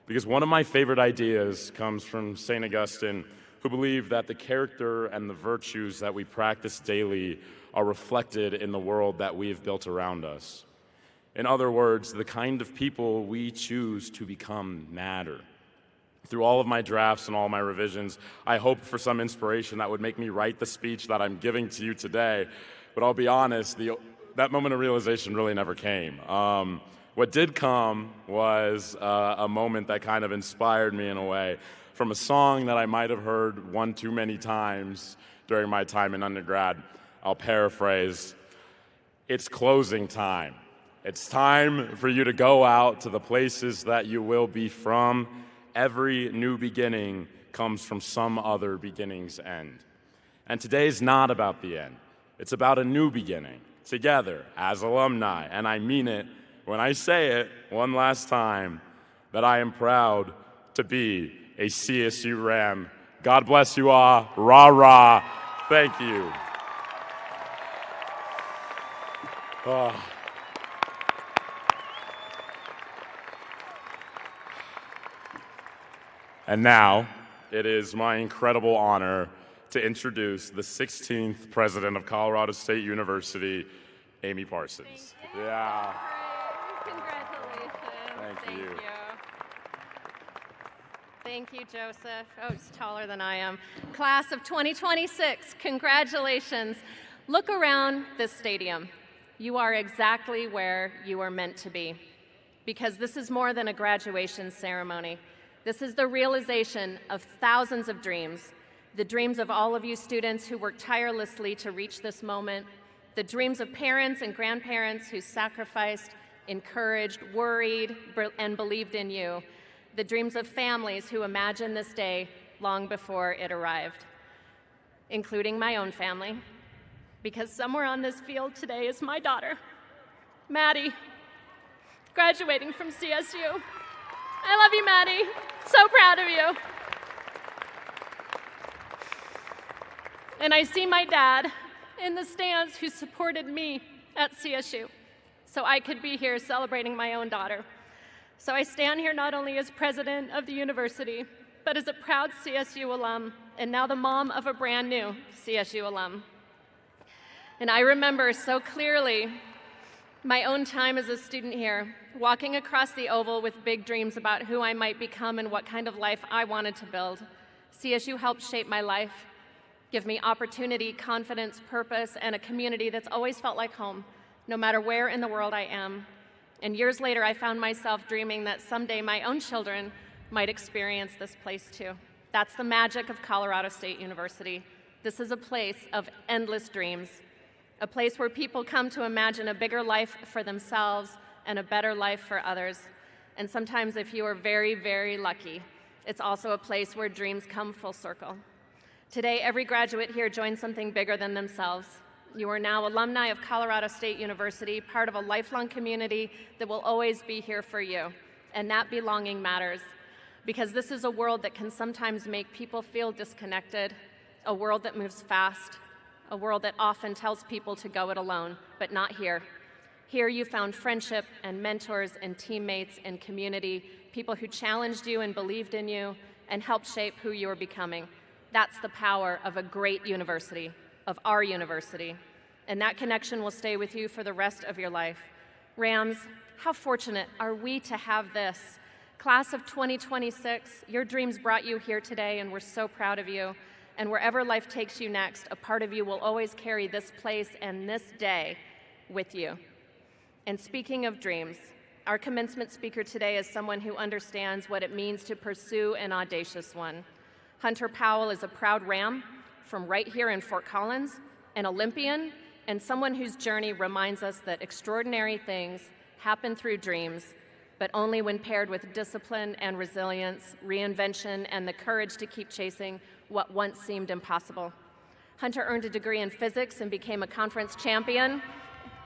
Because one of my favorite ideas comes from St. Augustine, who believed that the character and the virtues that we practice daily are reflected in the world that we've built around us. In other words, the kind of people we choose to become matter. Through all of my drafts and all my revisions, I hoped for some inspiration that would make me write the speech that I'm giving to you today. But I'll be honest, that moment of realization really never came. What did come was a moment that kind of inspired me in a way from a song that I might have heard one too many times during my time in undergrad. I'll paraphrase, it's closing time. It's time for you to go out to the places that you will be from. Every new beginning comes from some other beginning's end. And today's not about the end. It's about a new beginning, together, as alumni. And I mean it when I say it one last time, that I am proud to be a CSU Ram. God bless you all. Rah, rah. Thank you. And now, it is my incredible honor to introduce the 16th president of Colorado State University, Amy Parsons. Yeah. Congratulations. Thank you. Thank you, Joseph. Oh, he's taller than I am. Class of 2026, congratulations. Look around this stadium. You are exactly where you are meant to be, because this is more than a graduation ceremony. This is the realization of thousands of dreams, the dreams of all of you students who worked tirelessly to reach this moment, the dreams of parents and grandparents who sacrificed, encouraged, worried, and believed in you, the dreams of families who imagined this day long before it arrived, including my own family, because somewhere on this field today is my daughter, Maddie, graduating from CSU. I love you, Maddie. So proud of you. And I see my dad in the stands who supported me at CSU, so I could be here celebrating my own daughter. So I stand here not only as president of the university, but as a proud CSU alum, and now the mom of a brand new CSU alum. And I remember so clearly my own time as a student here, walking across the oval with big dreams about who I might become and what kind of life I wanted to build. CSU helped shape my life, give me opportunity, confidence, purpose, and a community that's always felt like home, no matter where in the world I am. And years later, I found myself dreaming that someday my own children might experience this place too. That's the magic of Colorado State University. This is a place of endless dreams, a place where people come to imagine a bigger life for themselves and a better life for others. And sometimes, if you are very, very lucky, it's also a place where dreams come full circle. Today, every graduate here joins something bigger than themselves. You are now alumni of Colorado State University, part of a lifelong community that will always be here for you. And that belonging matters, because this is a world that can sometimes make people feel disconnected, a world that moves fast, a world that often tells people to go it alone, but not here. Here you found friendship and mentors and teammates and community, people who challenged you and believed in you and helped shape who you are becoming. That's the power of a great university, of our university. And that connection will stay with you for the rest of your life. Rams, how fortunate are we to have this? Class of 2026, your dreams brought you here today, and we're so proud of you. And wherever life takes you next, a part of you will always carry this place and this day with you. And speaking of dreams, our commencement speaker today is someone who understands what it means to pursue an audacious one. Hunter Powell is a proud Ram, from right here in Fort Collins, an Olympian, and someone whose journey reminds us that extraordinary things happen through dreams, but only when paired with discipline and resilience, reinvention, and the courage to keep chasing what once seemed impossible. Hunter earned a degree in physics and became a conference champion,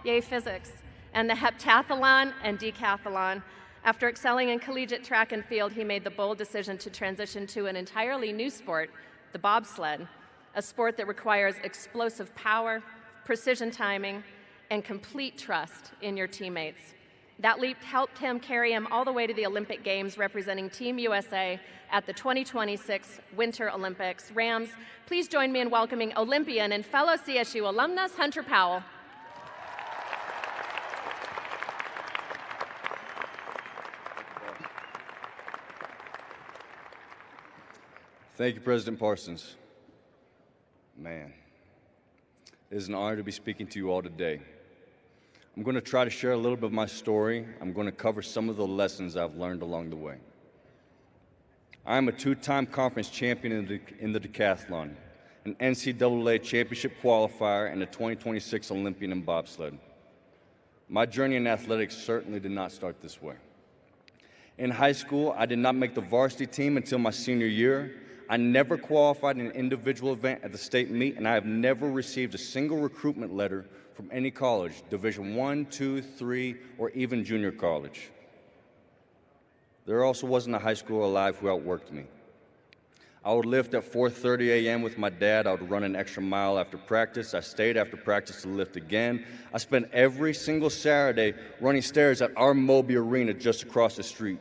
yay physics, and the heptathlon and decathlon. After excelling in collegiate track and field, he made the bold decision to transition to an entirely new sport, the bobsled, a sport that requires explosive power, precision timing, and complete trust in your teammates. That leap helped him carry him all the way to the Olympic Games representing Team USA at the 2026 Winter Olympics. Rams, please join me in welcoming Olympian and fellow CSU alumnus Hunter Powell. Thank you, President Parsons. Man, it is an honor to be speaking to you all today. I'm going to try to share a little bit of my story. I'm going to cover some of the lessons I've learned along the way. I am a two-time conference champion in the decathlon, an NCAA championship qualifier, and a 2026 Olympian in bobsled. My journey in athletics certainly did not start this way. In high school, I did not make the varsity team until my senior year. I never qualified in an individual event at the state meet, and I have never received a single recruitment letter from any college, Division I, II, III, or even junior college. There also wasn't a high schooler alive who outworked me. I would lift at 4:30 a.m. with my dad. I would run an extra mile after practice. I stayed after practice to lift again. I spent every single Saturday running stairs at our Moby Arena just across the street.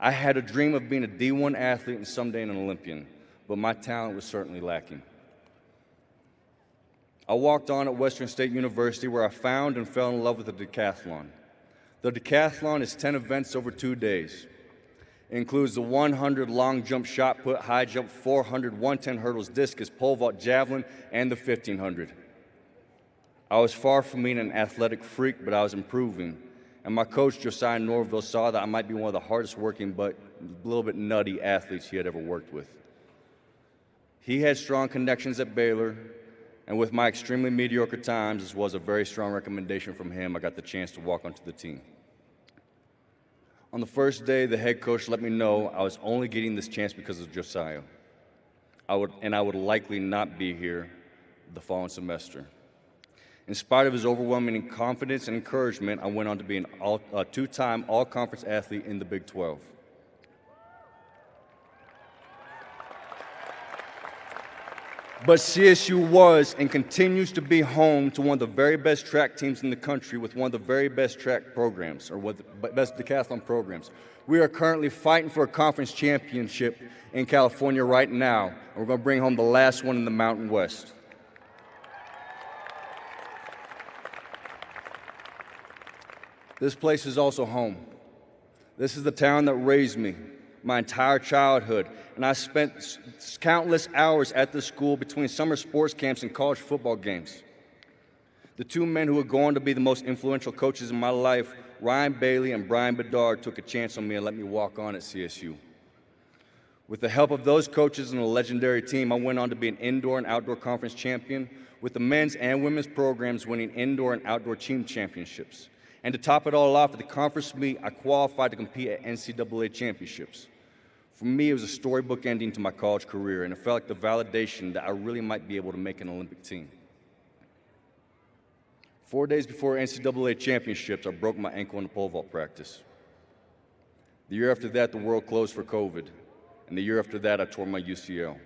I had a dream of being a D1 athlete and someday an Olympian, but my talent was certainly lacking. I walked on at Western State University, where I found and fell in love with the decathlon. The decathlon is 10 events over 2 days. It includes the 100 long jump, shot put, high jump, 400, 110 hurdles, discus, pole vault, javelin, and the 1500. I was far from being an athletic freak, but I was improving. And my coach, Josiah Norville, saw that I might be one of the hardest working but a little bit nutty athletes he had ever worked with. He had strong connections at Baylor, and with my extremely mediocre times, as well as a very strong recommendation from him, I got the chance to walk onto the team. On the first day, the head coach let me know I was only getting this chance because of Josiah. I would likely not be here the following semester. In spite of his overwhelming confidence and encouragement, I went on to be a two-time all-conference athlete in the Big 12. But CSU was and continues to be home to one of the very best track teams in the country with one of the very best track programs, or one of the best decathlon programs. We are currently fighting for a conference championship in California right now, and we're going to bring home the last one in the Mountain West. This place is also home. This is the town that raised me my entire childhood, and I spent countless hours at the school between summer sports camps and college football games. The two men who would go on to be the most influential coaches in my life, Ryan Bailey and Brian Bedard, took a chance on me and let me walk on at CSU. With the help of those coaches and a legendary team, I went on to be an indoor and outdoor conference champion, with the men's and women's programs winning indoor and outdoor team championships. And to top it all off, at the conference meet, I qualified to compete at NCAA championships. For me, it was a storybook ending to my college career, and it felt like the validation that I really might be able to make an Olympic team. 4 days before NCAA championships, I broke my ankle in a pole vault practice. The year after that, the world closed for COVID, and the year after that, I tore my UCL.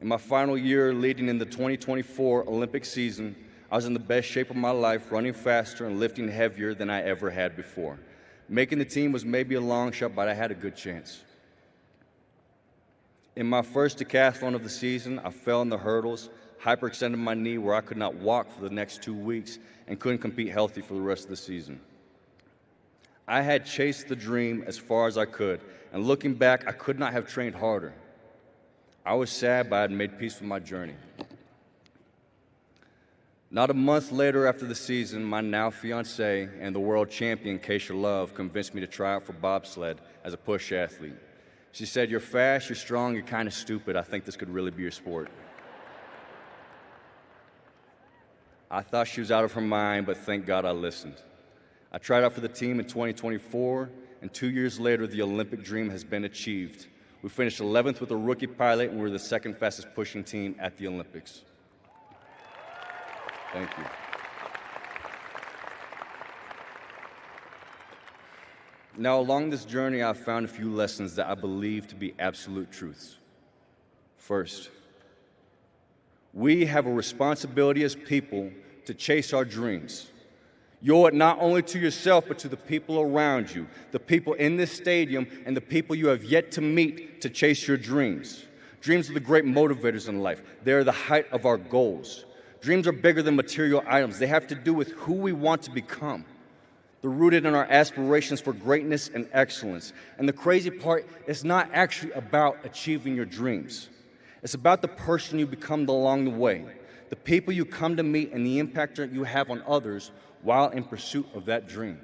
In my final year leading in the 2024 Olympic season, I was in the best shape of my life, running faster and lifting heavier than I ever had before. Making the team was maybe a long shot, but I had a good chance. In my first decathlon of the season, I fell in the hurdles, hyperextended my knee where I could not walk for the next 2 weeks, and couldn't compete healthy for the rest of the season. I had chased the dream as far as I could, and looking back, I could not have trained harder. I was sad, but I had made peace with my journey. Not a month later after the season, my now fiancée and the world champion, Keisha Love, convinced me to try out for bobsled as a push athlete. She said, "You're fast, you're strong, you're kind of stupid. I think this could really be your sport." I thought she was out of her mind, but thank God I listened. I tried out for the team in 2024, and 2 years later, the Olympic dream has been achieved. We finished 11th with a rookie pilot, and we're the second fastest pushing team at the Olympics. Thank you. Now, along this journey, I've found a few lessons that I believe to be absolute truths. First, we have a responsibility as people to chase our dreams. You owe it not only to yourself, but to the people around you, the people in this stadium, and the people you have yet to meet to chase your dreams. Dreams are the great motivators in life. They are the height of our goals. Dreams are bigger than material items. They have to do with who we want to become. They're rooted in our aspirations for greatness and excellence. And the crazy part, it's not actually about achieving your dreams. It's about the person you become along the way, the people you come to meet, and the impact that you have on others while in pursuit of that dream.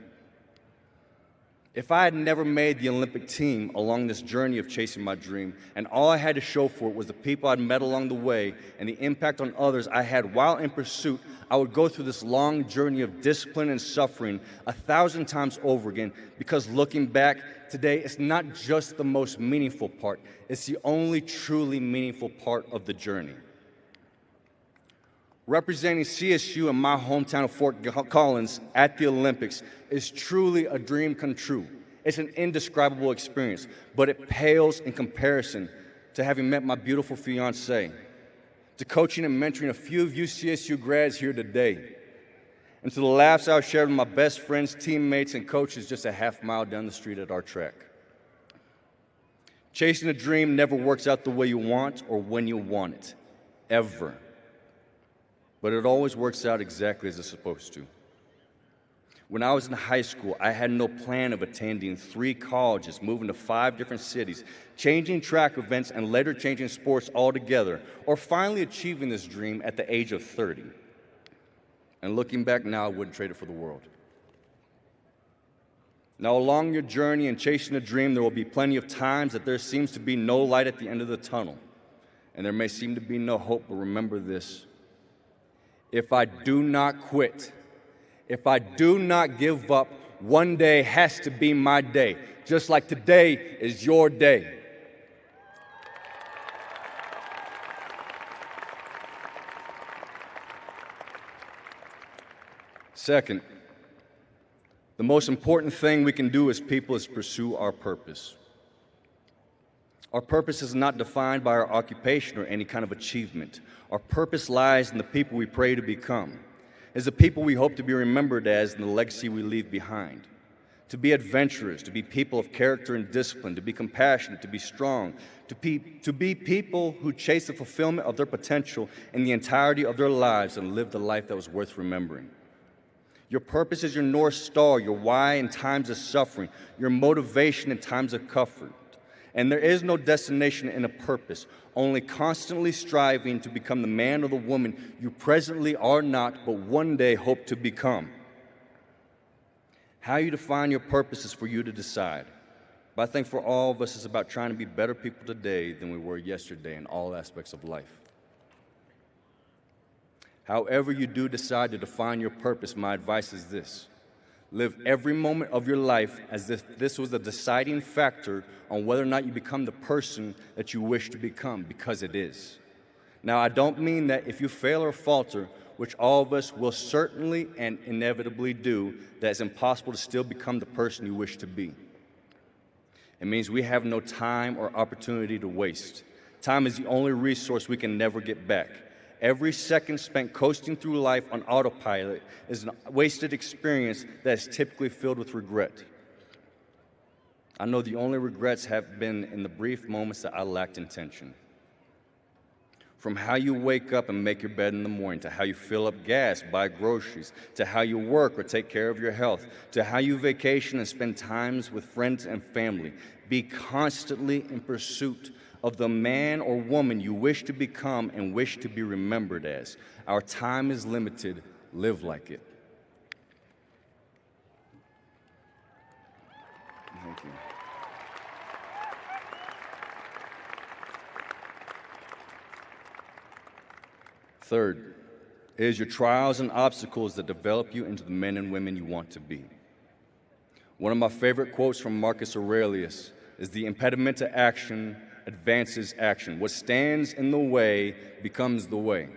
If I had never made the Olympic team along this journey of chasing my dream, and all I had to show for it was the people I'd met along the way and the impact on others I had while in pursuit, I would go through this long journey of discipline and suffering 1,000 times over again, because looking back today, it's not just the most meaningful part, it's the only truly meaningful part of the journey. Representing CSU in my hometown of Fort Collins at the Olympics is truly a dream come true. It's an indescribable experience, but it pales in comparison to having met my beautiful fiancée, to coaching and mentoring a few of you CSU grads here today, and to the laughs I've shared with my best friends, teammates, and coaches just a half mile down the street at our track. Chasing a dream never works out the way you want or when you want it, ever. But it always works out exactly as it's supposed to. When I was in high school, I had no plan of attending 3 colleges, moving to 5 different cities, changing track events, and later changing sports altogether, or finally achieving this dream at the age of 30. And looking back now, I wouldn't trade it for the world. Now, along your journey in chasing a dream, there will be plenty of times that there seems to be no light at the end of the tunnel, and there may seem to be no hope, but remember this. If I do not quit, if I do not give up, one day has to be my day, just like today is your day. Second, the most important thing we can do as people is pursue our purpose. Our purpose is not defined by our occupation or any kind of achievement. Our purpose lies in the people we pray to become, as the people we hope to be remembered as, and the legacy we leave behind. To be adventurous, to be people of character and discipline, to be compassionate, to be strong, to be people who chase the fulfillment of their potential in the entirety of their lives and live the life that was worth remembering. Your purpose is your North Star, your why in times of suffering, your motivation in times of comfort. And there is no destination in a purpose, only constantly striving to become the man or the woman you presently are not, but one day hope to become. How you define your purpose is for you to decide. But I think for all of us, it's about trying to be better people today than we were yesterday in all aspects of life. However you do decide to define your purpose, my advice is this. Live every moment of your life as if this was a deciding factor on whether or not you become the person that you wish to become, because it is. Now, I don't mean that if you fail or falter, which all of us will certainly and inevitably do, that it's impossible to still become the person you wish to be. It means we have no time or opportunity to waste. Time is the only resource we can never get back. Every second spent coasting through life on autopilot is a wasted experience that is typically filled with regret. I know the only regrets have been in the brief moments that I lacked intention. From how you wake up and make your bed in the morning, to how you fill up gas, buy groceries, to how you work or take care of your health, to how you vacation and spend times with friends and family. Be constantly in pursuit of the man or woman you wish to become and wish to be remembered as. Our time is limited. Live like it. Thank you. Third, it is your trials and obstacles that develop you into the men and women you want to be. One of my favorite quotes from Marcus Aurelius is, "The impediment to action advances action. What stands in the way becomes the way."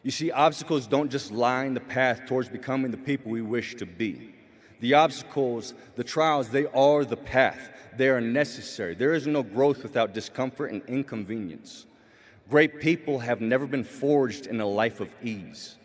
You see, obstacles don't just line the path towards becoming the people we wish to be. The obstacles, the trials, they are the path. They are necessary. There is no growth without discomfort and inconvenience. Great people have never been forged in a life of ease.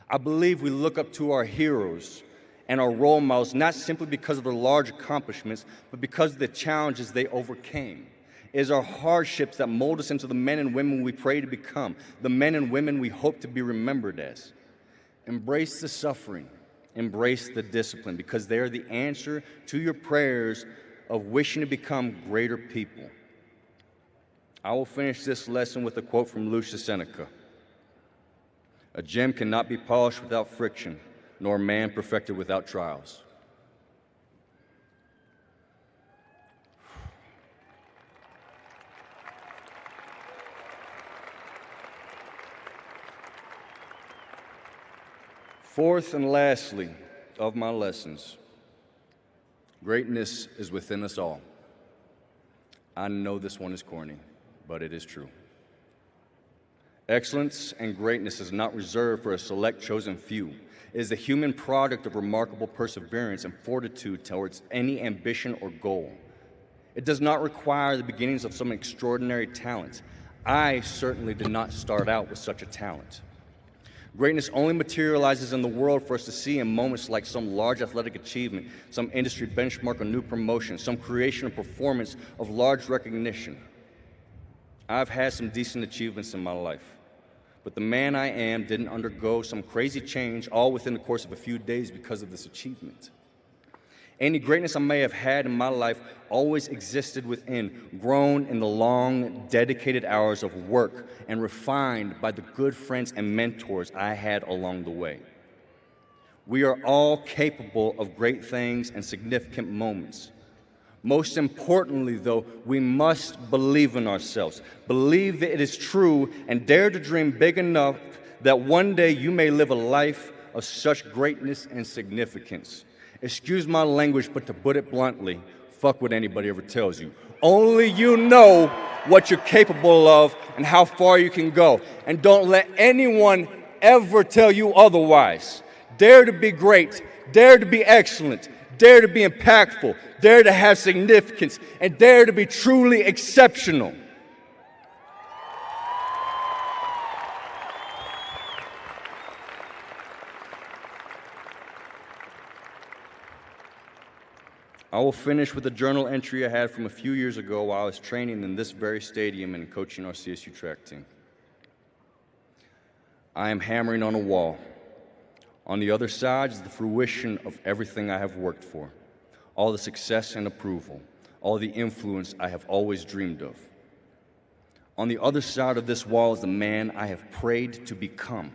I believe we look up to our heroes and our role models not simply because of their large accomplishments, but because of the challenges they overcame. It is our hardships that mold us into the men and women we pray to become, the men and women we hope to be remembered as. Embrace the suffering, embrace the discipline, because they are the answer to your prayers of wishing to become greater people. I will finish this lesson with a quote from Lucius Seneca. "A gem cannot be polished without friction, nor a man perfected without trials." Fourth and lastly of my lessons, greatness is within us all. I know this one is corny, but it is true. Excellence and greatness is not reserved for a select chosen few. It is the human product of remarkable perseverance and fortitude towards any ambition or goal. It does not require the beginnings of some extraordinary talent. I certainly did not start out with such a talent. Greatness only materializes in the world for us to see in moments like some large athletic achievement, some industry benchmark or new promotion, some creation or performance of large recognition. I've had some decent achievements in my life, but the man I am didn't undergo some crazy change all within the course of a few days because of this achievement. Any greatness I may have had in my life always existed within, grown in the long, dedicated hours of work, and refined by the good friends and mentors I had along the way. We are all capable of great things and significant moments. Most importantly, though, we must believe in ourselves, believe that it is true, and dare to dream big enough that one day you may live a life of such greatness and significance. Excuse my language, but to put it bluntly, fuck what anybody ever tells you. Only you know what you're capable of and how far you can go. And don't let anyone ever tell you otherwise. Dare to be great, dare to be excellent, dare to be impactful, dare to have significance, and dare to be truly exceptional. I will finish with a journal entry I had from a few years ago while I was training in this very stadium and coaching our CSU track team. I am hammering on a wall. On the other side is the fruition of everything I have worked for, all the success and approval, all the influence I have always dreamed of. On the other side of this wall is the man I have prayed to become.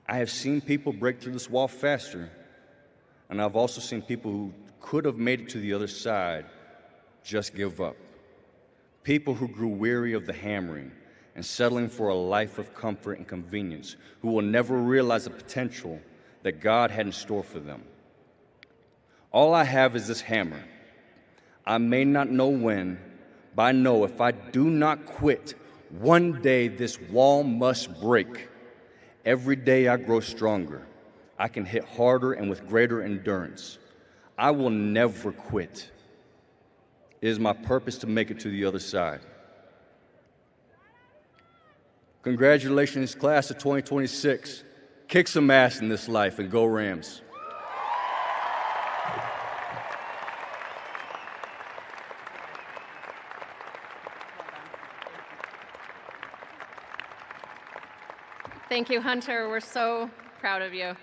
I have seen people break through this wall faster, and I've also seen people who could have made it to the other side just give up. People who grew weary of the hammering and settling for a life of comfort and convenience, who will never realize the potential that God had in store for them. All I have is this hammer. I may not know when, but I know if I do not quit, one day this wall must break. Every day I grow stronger. I can hit harder and with greater endurance. I will never quit. It is my purpose to make it to the other side. Congratulations, class of 2026. Kick some ass in this life and go Rams. Thank you, Hunter. We're so proud of you.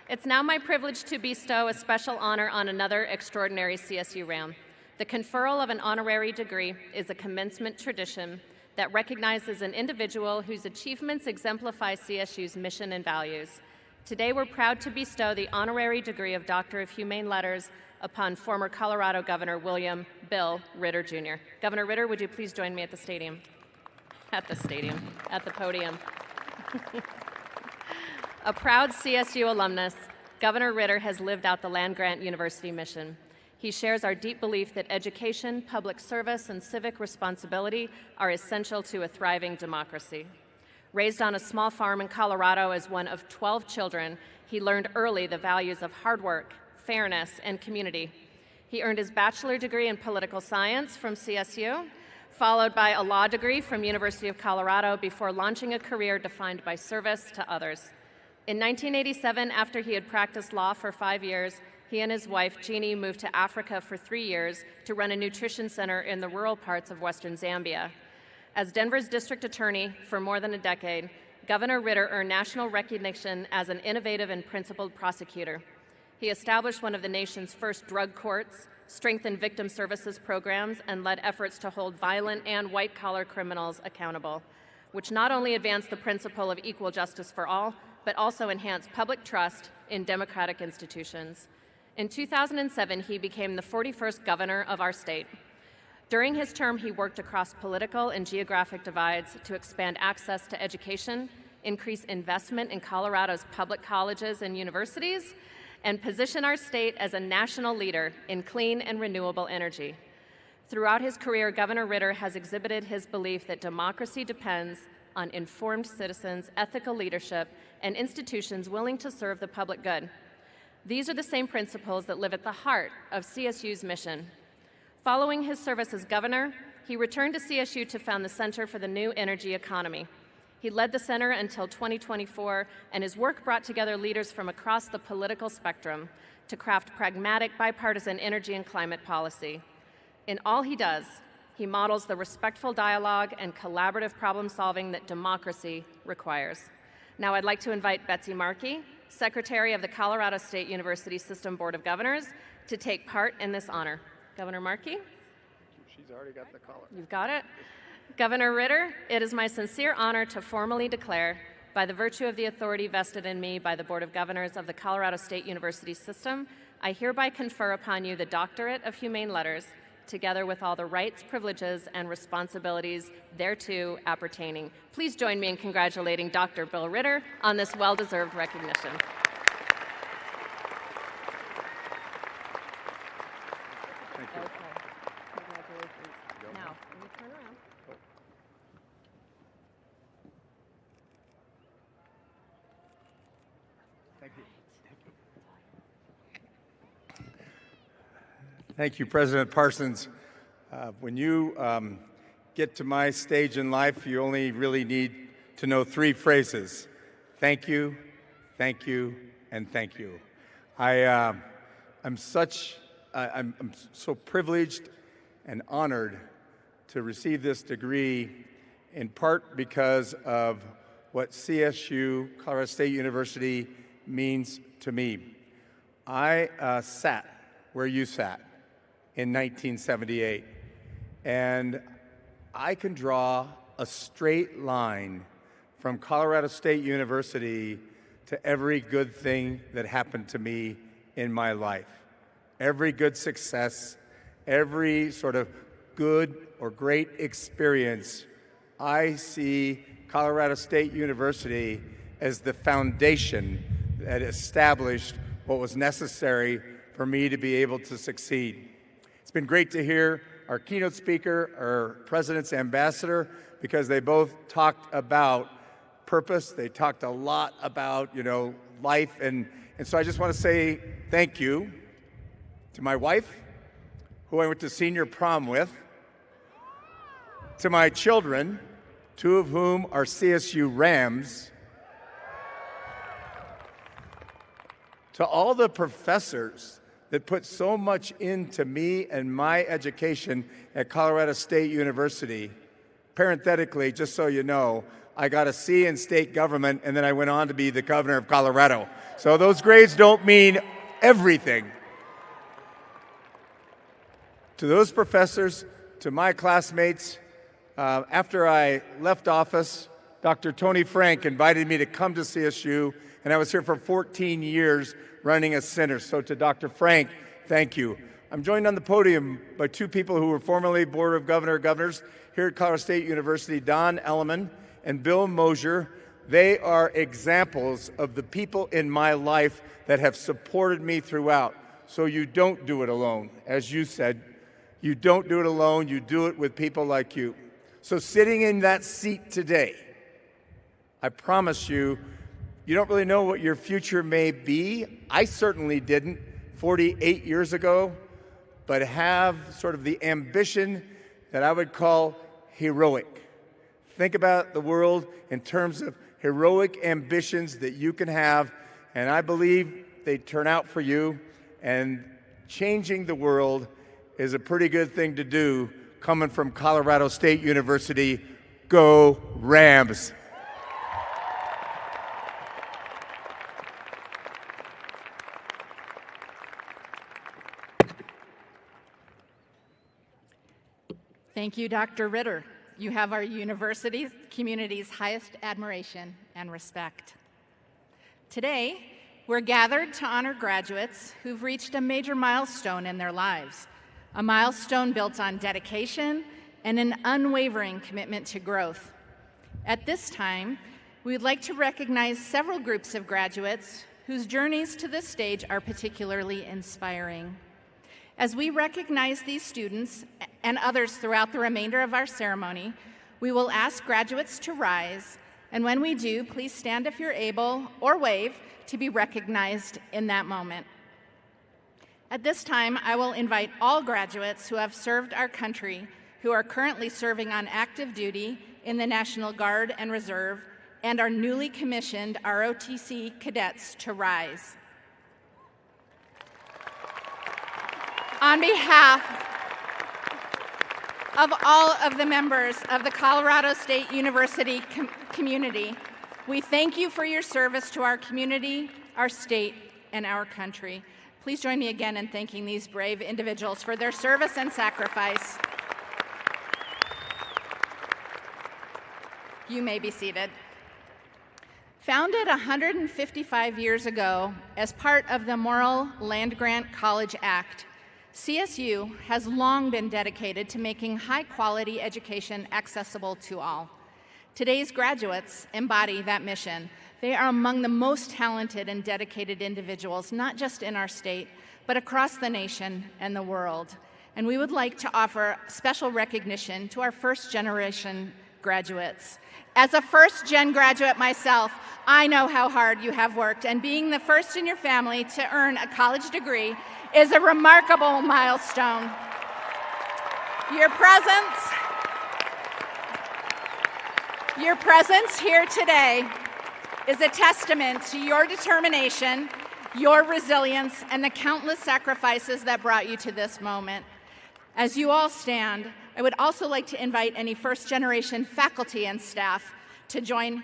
It's now my privilege to bestow a special honor on another extraordinary CSU Ram. The conferral of an honorary degree is a commencement tradition that recognizes an individual whose achievements exemplify CSU's mission and values. Today, we're proud to bestow the honorary degree of Doctor of Humane Letters upon former Colorado Governor William Bill Ritter, Jr. Governor Ritter, would you please join me at the stadium? At the podium. A proud CSU alumnus, Governor Ritter has lived out the land-grant university mission. He shares our deep belief that education, public service, and civic responsibility are essential to a thriving democracy. Raised on a small farm in Colorado as one of 12 children, he learned early the values of hard work, fairness, and community. He earned his bachelor's degree in political science from CSU, followed by a law degree from University of Colorado before launching a career defined by service to others. In 1987, after he had practiced law for 5 years, he and his wife, Jeannie, moved to Africa for 3 years to run a nutrition center in the rural parts of western Zambia. As Denver's district attorney for more than a decade, Governor Ritter earned national recognition as an innovative and principled prosecutor. He established one of the nation's first drug courts, strengthened victim services programs, and led efforts to hold violent and white-collar criminals accountable, which not only advanced the principle of equal justice for all, but also enhanced public trust in democratic institutions. In 2007, he became the 41st governor of our state. During his term, he worked across political and geographic divides to expand access to education, increase investment in Colorado's public colleges and universities, and position our state as a national leader in clean and renewable energy. Throughout his career, Governor Ritter has exhibited his belief that democracy depends on informed citizens, ethical leadership, and institutions willing to serve the public good. These are the same principles that live at the heart of CSU's mission. Following his service as governor, he returned to CSU to found the Center for the New Energy Economy. He led the center until 2024, and his work brought together leaders from across the political spectrum to craft pragmatic, bipartisan energy and climate policy. In all he does, he models the respectful dialogue and collaborative problem-solving that democracy requires. Now I'd like to invite Betsy Markey, Secretary of the Colorado State University System Board of Governors, to take part in this honor. Governor Markey? She's already got the collar. You've got it. Governor Ritter, it is my sincere honor to formally declare, by the virtue of the authority vested in me by the Board of Governors of the Colorado State University System, I hereby confer upon you the Doctorate of Humane Letters, together with all the rights, privileges, and responsibilities thereto appertaining. Please join me in congratulating Dr. Bill Ritter on this well-deserved recognition. Thank you. Okay. Congratulations. Now, let me turn around. Thank you. Thank you, President Parsons. When you get to my stage in life, you only really need to know 3 phrases: thank you, and thank you. I'm so privileged and honored to receive this degree, in part because of what CSU, Colorado State University, means to me. I sat where you sat in 1978, and I can draw a straight line from Colorado State University to every good thing that happened to me in my life. Every good success, every sort of good or great experience, I see Colorado State University as the foundation that established what was necessary for me to be able to succeed. It's been great to hear our keynote speaker, our president's ambassador, because they both talked about purpose. They talked a lot about, life. And so I just want to say thank you to my wife, who I went to senior prom with, to my children, 2 of whom are CSU Rams, to all the professors that put so much into me and my education at Colorado State University. Parenthetically, just so you know, I got a C in state government, and then I went on to be the governor of Colorado. So those grades don't mean everything. To those professors, to my classmates, after I left office, Dr. Tony Frank invited me to come to CSU, and I was here for 14 years running a center. So to Dr. Frank, thank you. I'm joined on the podium by 2 people who were formerly Board of Governors here at Colorado State University, Don Elliman and Bill Mosier, They are examples of the people in my life that have supported me throughout. So you don't do it alone. As you said, you don't do it alone. You do it with people like you. So sitting in that seat today, I promise you, you don't really know what your future may be. I certainly didn't 48 years ago, but have sort of the ambition that I would call heroic. Think about the world in terms of heroic ambitions that you can have, and I believe they turn out for you, and changing the world is a pretty good thing to do coming from Colorado State University. Go Rams! Thank you, Dr. Ritter. You have our university's community's highest admiration and respect. Today, we're gathered to honor graduates who've reached a major milestone in their lives, a milestone built on dedication and an unwavering commitment to growth. At this time, we would like to recognize several groups of graduates whose journeys to this stage are particularly inspiring. As we recognize these students and others throughout the remainder of our ceremony, we will ask graduates to rise, and when we do, please stand if you're able or wave to be recognized in that moment. At this time, I will invite all graduates who have served our country, who are currently serving on active duty in the National Guard and Reserve, and our newly commissioned ROTC cadets to rise. On behalf of all of the members of the Colorado State University community, we thank you for your service to our community, our state, and our country. Please join me again in thanking these brave individuals for their service and sacrifice. You may be seated. Founded 155 years ago as part of the Morrill Land-Grant College Act, CSU has long been dedicated to making high-quality education accessible to all. Today's graduates embody that mission. They are among the most talented and dedicated individuals, not just in our state, but across the nation and the world. And we would like to offer special recognition to our first-generation graduates. As a first-gen graduate myself, I know how hard you have worked, and being the first in your family to earn a college degree is a remarkable milestone. Your presence here today is a testament to your determination, your resilience, and the countless sacrifices that brought you to this moment. As you all stand, I would also like to invite any first-generation faculty and staff to join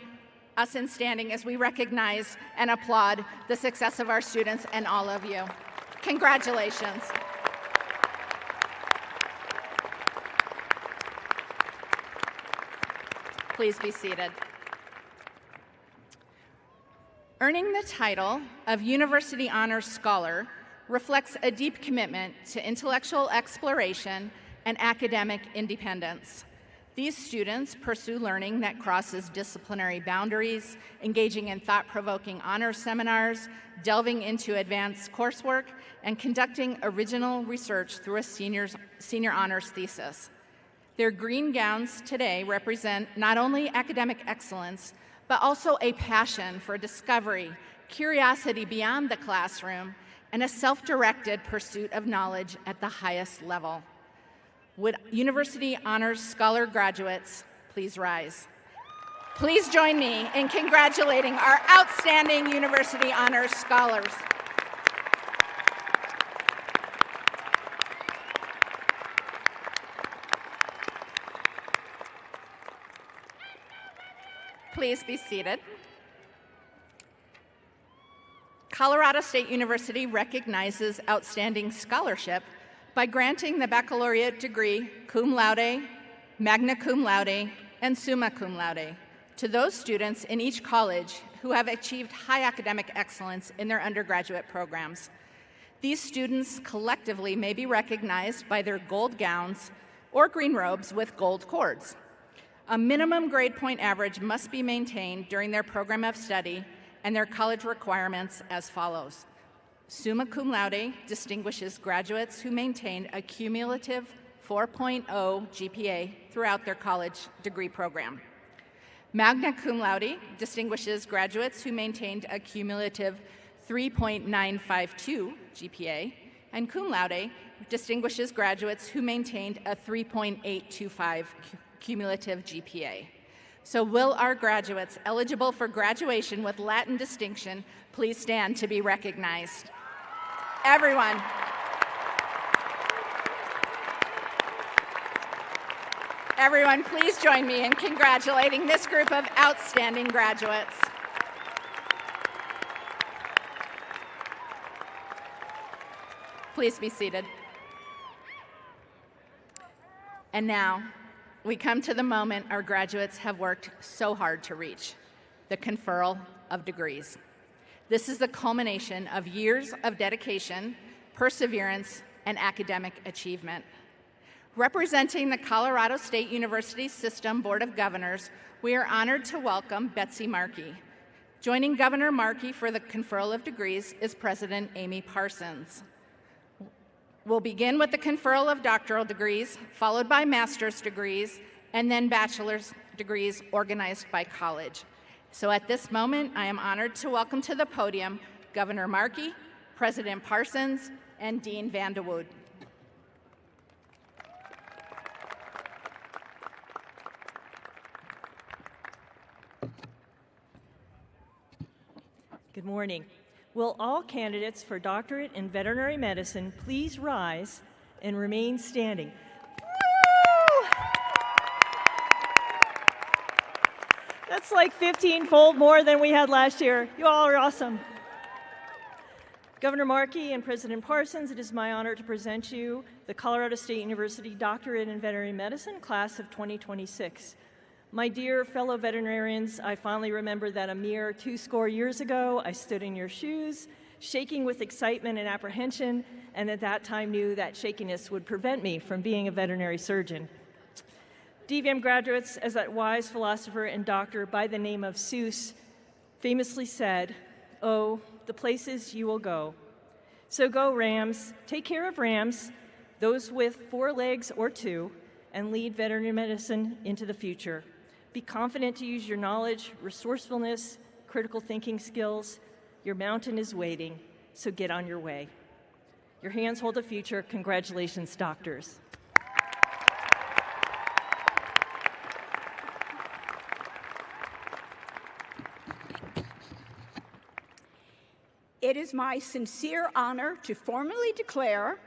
us in standing as we recognize and applaud the success of our students and all of you. Congratulations. Please be seated. Earning the title of University Honors Scholar reflects a deep commitment to intellectual exploration and academic independence. These students pursue learning that crosses disciplinary boundaries, engaging in thought-provoking honors seminars, delving into advanced coursework, and conducting original research through a senior honors thesis. Their green gowns today represent not only academic excellence, but also a passion for discovery, curiosity beyond the classroom, and a self-directed pursuit of knowledge at the highest level. Would University Honors Scholar graduates please rise? Please join me in congratulating our outstanding University Honors Scholars. Please be seated. Colorado State University recognizes outstanding scholarship by granting the baccalaureate degree cum laude, magna cum laude, and summa cum laude to those students in each college who have achieved high academic excellence in their undergraduate programs. These students collectively may be recognized by their gold gowns or green robes with gold cords. A minimum grade point average must be maintained during their program of study, and their college requirements as follows. Summa cum laude distinguishes graduates who maintain a cumulative 4.0 GPA throughout their college degree program. Magna cum laude distinguishes graduates who maintained a cumulative 3.952 GPA, and cum laude distinguishes graduates who maintained a 3.825 cumulative GPA. So will our graduates eligible for graduation with Latin distinction please stand to be recognized? Everyone. Everyone, please join me in congratulating this group of outstanding graduates. Please be seated. And now, we come to the moment our graduates have worked so hard to reach, the conferral of degrees. This is the culmination of years of dedication, perseverance, and academic achievement. Representing the Colorado State University System Board of Governors, we are honored to welcome Betsy Markey. Joining Governor Markey for the conferral of degrees is President Amy Parsons. We'll begin with the conferral of doctoral degrees, followed by master's degrees, and then bachelor's degrees organized by college. So at this moment, I am honored to welcome to the podium Governor Markey, President Parsons, and Dean Van de Wood. Good morning. Will all candidates for doctorate in veterinary medicine please rise and remain standing? Woo! That's like 15-fold more than we had last year. You all are awesome. Governor Markey and President Parsons, it is my honor to present you the Colorado State University Doctorate in Veterinary Medicine class of 2026. My dear fellow veterinarians, I fondly remember that a mere 20 years ago, I stood in your shoes, shaking with excitement and apprehension, and at that time knew that shakiness would prevent me from being a veterinary surgeon. DVM graduates, as that wise philosopher and doctor by the name of Seuss famously said, "Oh, the places you will go." So go, Rams. Take care of Rams, those with 4 legs or 2, and lead veterinary medicine into the future. Be confident to use your knowledge, resourcefulness, critical thinking skills. Your mountain is waiting, so get on your way. Your hands hold the future. Congratulations, doctors. It is my sincere honor to formally declare,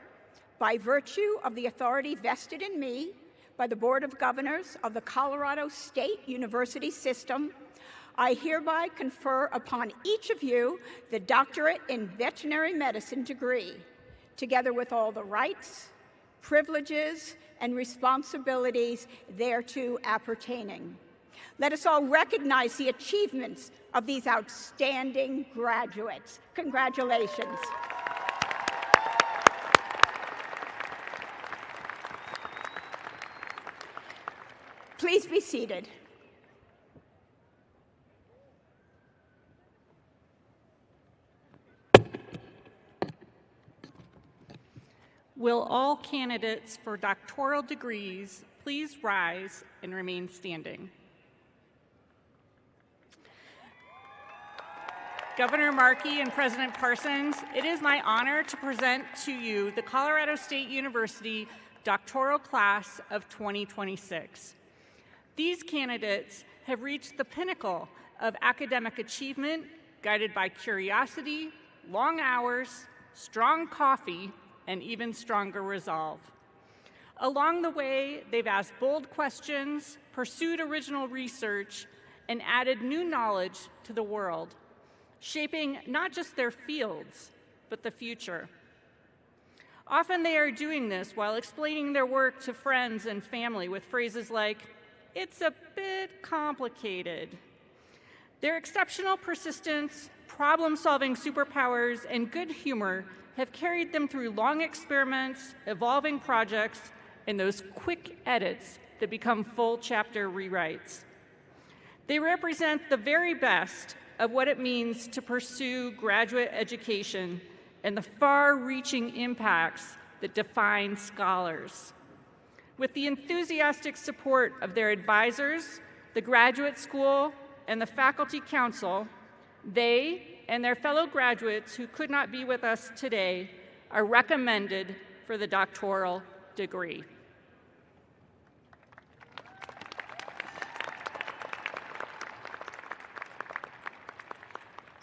by virtue of the authority vested in me by the Board of Governors of the Colorado State University System, I hereby confer upon each of you the Doctorate in Veterinary Medicine degree, together with all the rights, privileges, and responsibilities thereto appertaining. Let us all recognize the achievements of these outstanding graduates. Congratulations. Please be seated. Will all candidates for doctoral degrees please rise and remain standing? Governor Markey and President Parsons, it is my honor to present to you the Colorado State University doctoral class of 2026. These candidates have reached the pinnacle of academic achievement, guided by curiosity, long hours, strong coffee, and even stronger resolve. Along the way, they've asked bold questions, pursued original research, and added new knowledge to the world, shaping not just their fields, but the future. Often they are doing this while explaining their work to friends and family with phrases like, "It's a bit complicated." Their exceptional persistence, problem-solving superpowers, and good humor have carried them through long experiments, evolving projects, and those quick edits that become full chapter rewrites. They represent the very best of what it means to pursue graduate education and the far-reaching impacts that define scholars. With the enthusiastic support of their advisors, the graduate school, and the faculty council, they and their fellow graduates who could not be with us today are recommended for the doctoral degree.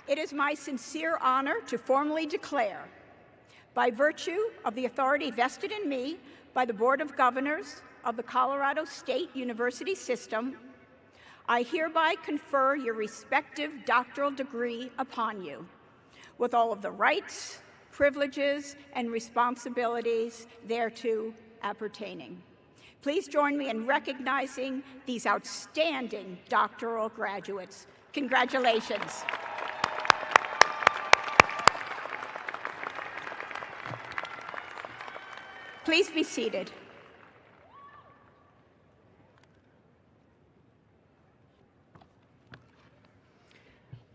It is my sincere honor to formally declare, by virtue of the authority vested in me by the Board of Governors of the Colorado State University System, I hereby confer your respective doctoral degree upon you, with all of the rights, privileges, and responsibilities thereto appertaining. Please join me in recognizing these outstanding doctoral graduates. Congratulations. Please be seated.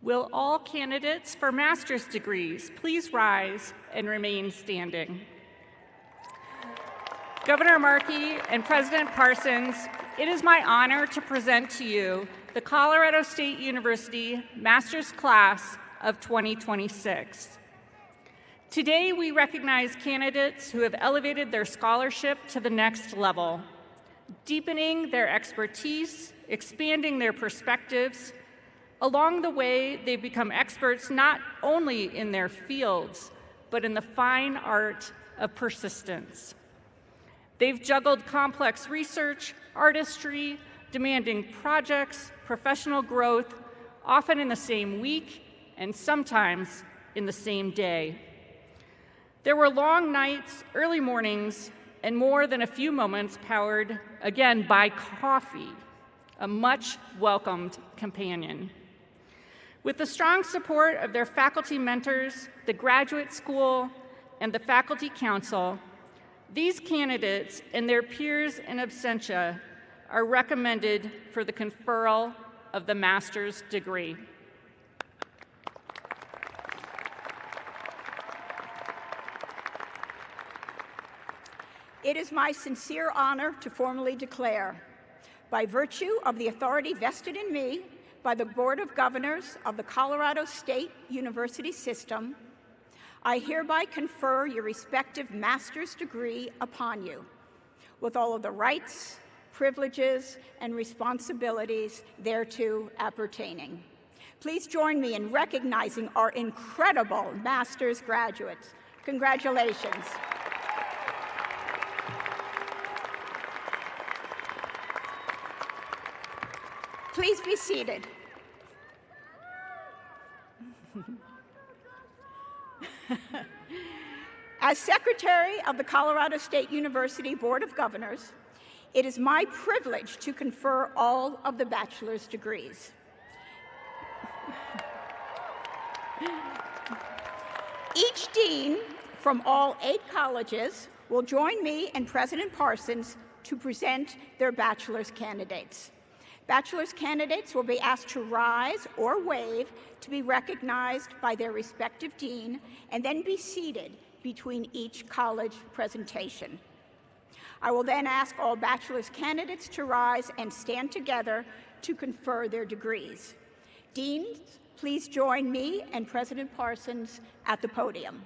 Will all candidates for master's degrees please rise and remain standing? Governor Markey and President Parsons, it is my honor to present to you the Colorado State University Master's Class of 2026. Today, we recognize candidates who have elevated their scholarship to the next level, deepening their expertise, expanding their perspectives. Along the way, they've become experts not only in their fields, but in the fine art of persistence. They've juggled complex research, artistry, demanding projects, professional growth, often in the same week and sometimes in the same day. There were long nights, early mornings, and more than a few moments powered, again, by coffee, a much welcomed companion. With the strong support of their faculty mentors, the graduate school, and the faculty council, these candidates and their peers in absentia are recommended for the conferral of the master's degree. It is my sincere honor to formally declare, by virtue of the authority vested in me by the Board of Governors of the Colorado State University System, I hereby confer your respective master's degree upon you, with all of the rights, privileges, and responsibilities thereto appertaining. Please join me in recognizing our incredible master's graduates. Congratulations. Please be seated. As Secretary of the Colorado State University Board of Governors, it is my privilege to confer all of the bachelor's degrees. Each dean from all 8 colleges will join me and President Parsons to present their bachelor's candidates. Bachelor's candidates will be asked to rise or wave to be recognized by their respective dean and then be seated between each college presentation. I will then ask all bachelor's candidates to rise and stand together to confer their degrees. Deans, please join me and President Parsons at the podium.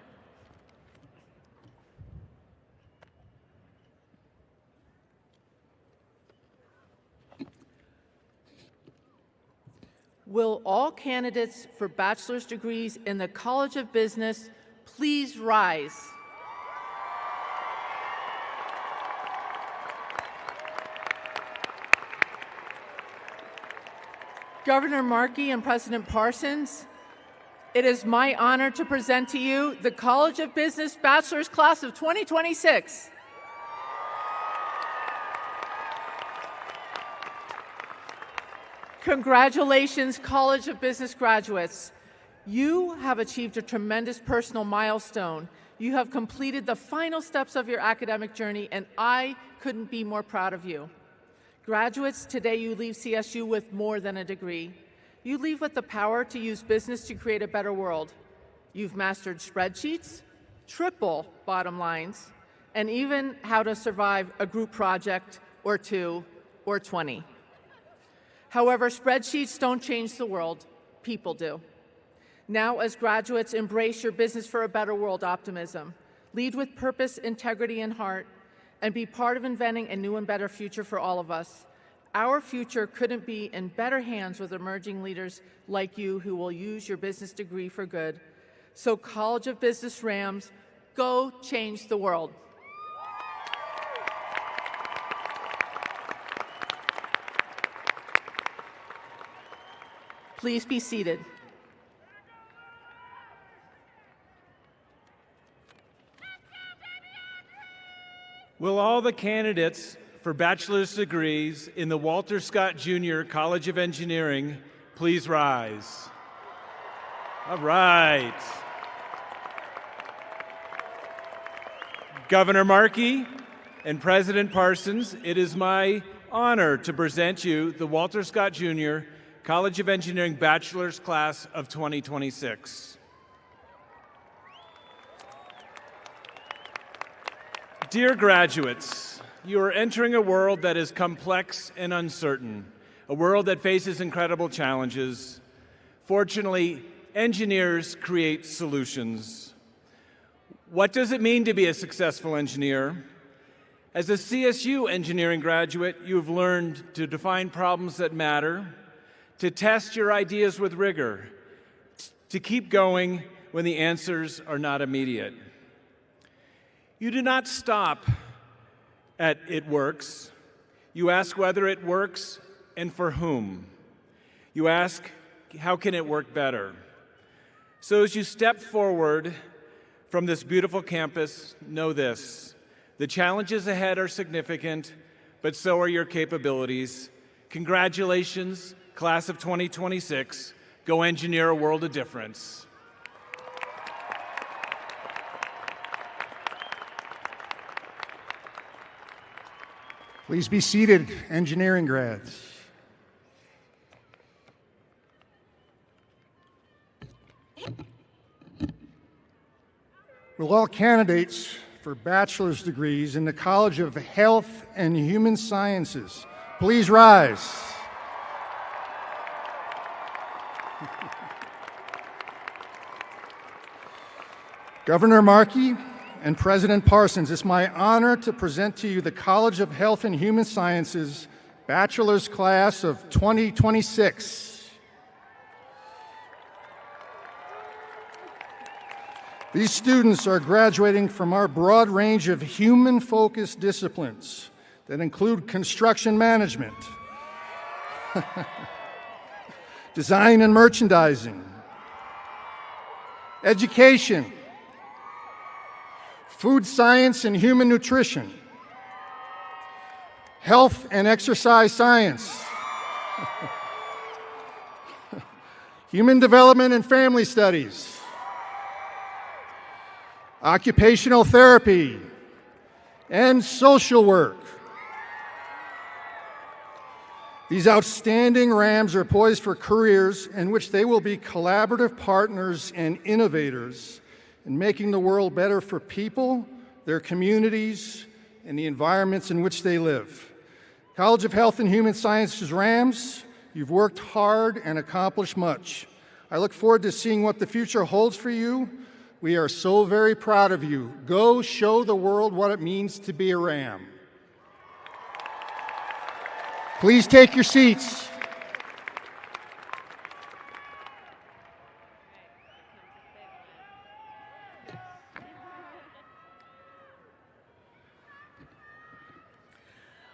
Will all candidates for bachelor's degrees in the College of Business please rise? Governor Markey and President Parsons, it is my honor to present to you the College of Business Bachelor's Class of 2026. Congratulations, College of Business graduates. You have achieved a tremendous personal milestone. You have completed the final steps of your academic journey, and I couldn't be more proud of you. Graduates, today you leave CSU with more than a degree. You leave with the power to use business to create a better world. You've mastered spreadsheets, triple bottom lines, and even how to survive a group project or 2 or 20. However, spreadsheets don't change the world, people do. Now, as graduates, embrace your business for a better world optimism. Lead with purpose, integrity, and heart, and be part of inventing a new and better future for all of us. Our future couldn't be in better hands with emerging leaders like you who will use your business degree for good. So College of Business Rams, go change the world. Please be seated. Will all the candidates for bachelor's degrees in the Walter Scott Jr. College of Engineering please rise? All right. Governor Markey and President Parsons, it is my honor to present you the Walter Scott Jr. College of Engineering Bachelor's Class of 2026. Dear graduates, you are entering a world that is complex and uncertain, a world that faces incredible challenges. Fortunately, engineers create solutions. What does it mean to be a successful engineer? As a CSU engineering graduate, you've learned to define problems that matter, to test your ideas with rigor, to keep going when the answers are not immediate. You do not stop at "it works." You ask whether it works and for whom. You ask, how can it work better? So as you step forward from this beautiful campus, know this: the challenges ahead are significant, but so are your capabilities. Congratulations, class of 2026. Go engineer a world of difference. Please be seated, engineering grads. Will all candidates for bachelor's degrees in the College of Health and Human Sciences please rise? Governor Markey and President Parsons, it's my honor to present to you the College of Health and Human Sciences Bachelor's Class of 2026. These students are graduating from our broad range of human-focused disciplines that include construction management, design and merchandising, education, food science and human nutrition, health and exercise science, human development and family studies, occupational therapy, and social work. These outstanding Rams are poised for careers in which they will be collaborative partners and innovators in making the world better for people, their communities, and the environments in which they live. College of Health and Human Sciences Rams, you've worked hard and accomplished much. I look forward to seeing what the future holds for you. We are so very proud of you. Go show the world what it means to be a Ram. Please take your seats.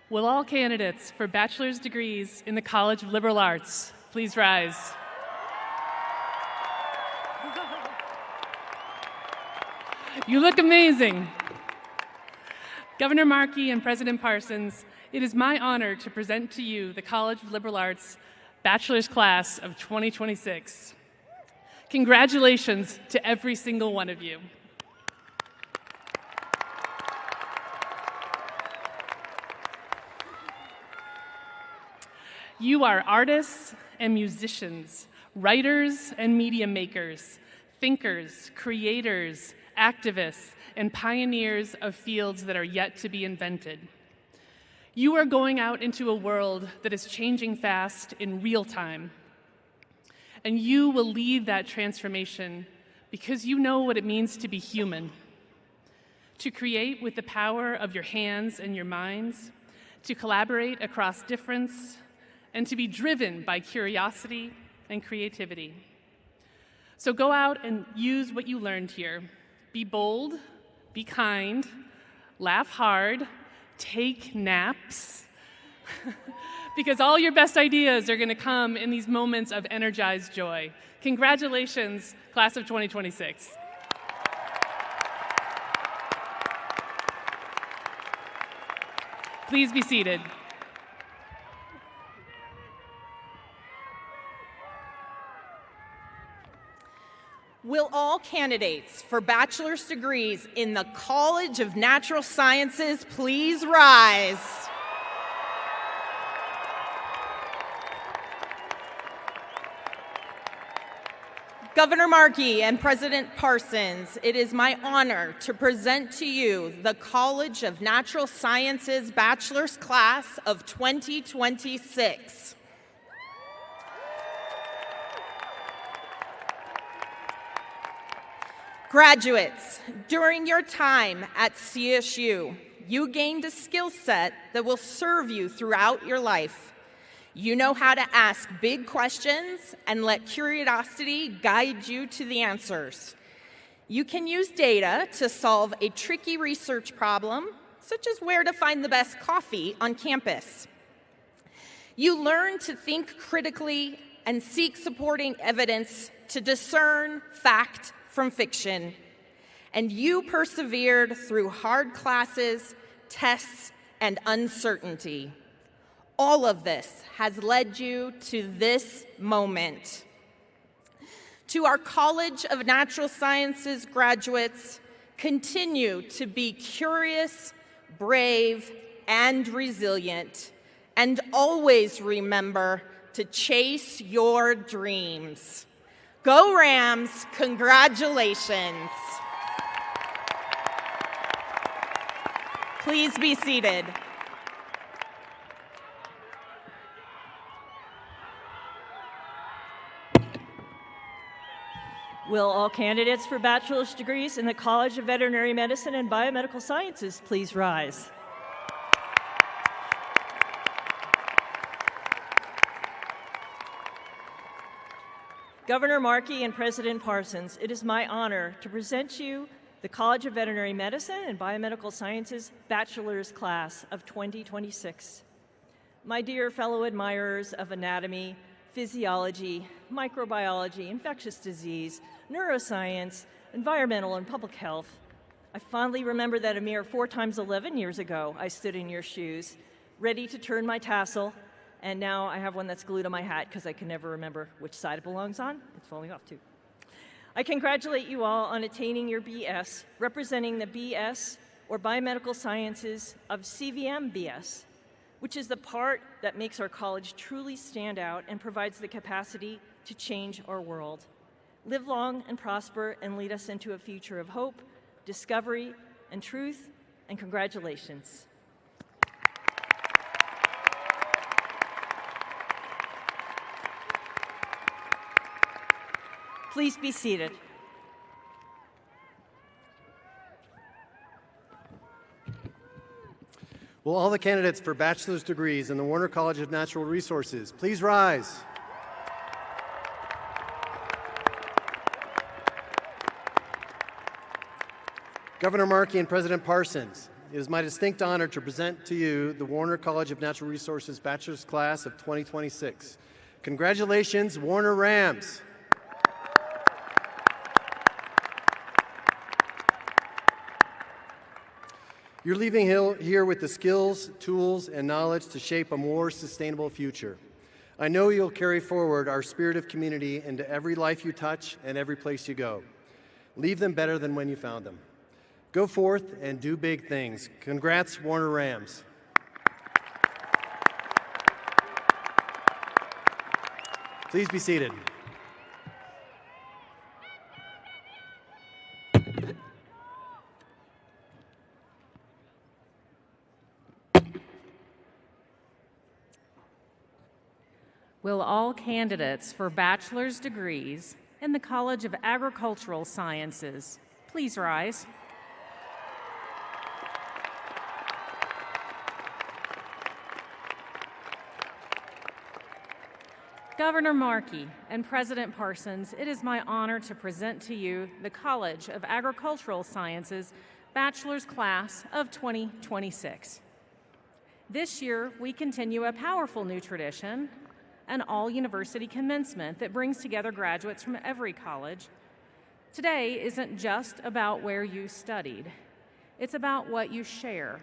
Will all candidates for bachelor's degrees in the College of Liberal Arts please rise? You look amazing. Governor Markey and President Parsons, it is my honor to present to you the College of Liberal Arts Bachelor's Class of 2026. Congratulations to every single one of you. You are artists and musicians, writers and media makers, thinkers, creators, activists, and pioneers of fields that are yet to be invented. You are going out into a world that is changing fast in real time. And you will lead that transformation because you know what it means to be human. To create with the power of your hands and your minds, to collaborate across difference, and to be driven by curiosity and creativity. So go out and use what you learned here. Be bold, be kind, laugh hard, take naps, because all your best ideas are going to come in these moments of energized joy. Congratulations, class of 2026. Please be seated. Will all candidates for bachelor's degrees in the College of Natural Sciences please rise? Governor Markey and President Parsons, it is my honor to present to you the College of Natural Sciences bachelor's class of 2026. Graduates, during your time at CSU, you gained a skill set that will serve you throughout your life. You know how to ask big questions and let curiosity guide you to the answers. You can use data to solve a tricky research problem, such as where to find the best coffee on campus. You learn to think critically and seek supporting evidence to discern fact from fiction. And you persevered through hard classes, tests, and uncertainty. All of this has led you to this moment. To our College of Natural Sciences graduates, continue to be curious, brave, and resilient, and always remember to chase your dreams. Go Rams, congratulations. Please be seated. Will all candidates for bachelor's degrees in the College of Veterinary Medicine and Biomedical Sciences please rise? Governor Markey and President Parsons, it is my honor to present you the College of Veterinary Medicine and Biomedical Sciences bachelor's class of 2026. My dear fellow admirers of anatomy, physiology, microbiology, infectious disease, neuroscience, environmental and public health, I fondly remember that a mere 4 times 11 years ago, I stood in your shoes, ready to turn my tassel, and now I have one that's glued on my hat because I can never remember which side it belongs on. It's falling off too. I congratulate you all on attaining your BS, representing the BS, or Biomedical Sciences, of CVM BS, which is the part that makes our college truly stand out and provides the capacity to change our world. Live long and prosper and lead us into a future of hope, discovery, and truth, and congratulations. Please be seated. Will all the candidates for bachelor's degrees in the Warner College of Natural Resources please rise? Governor Markey and President Parsons, it is my distinct honor to present to you the Warner College of Natural Resources bachelor's class of 2026. Congratulations, Warner Rams. You're leaving here with the skills, tools, and knowledge to shape a more sustainable future. I know you'll carry forward our spirit of community into every life you touch and every place you go. Leave them better than when you found them. Go forth and do big things. Congrats, Warner Rams. Please be seated. Will all candidates for bachelor's degrees in the College of Agricultural Sciences please rise? Governor Markey and President Parsons, it is my honor to present to you the College of Agricultural Sciences Bachelor's Class of 2026. This year, we continue a powerful new tradition, an all-university commencement that brings together graduates from every college. Today isn't just about where you studied. It's about what you share.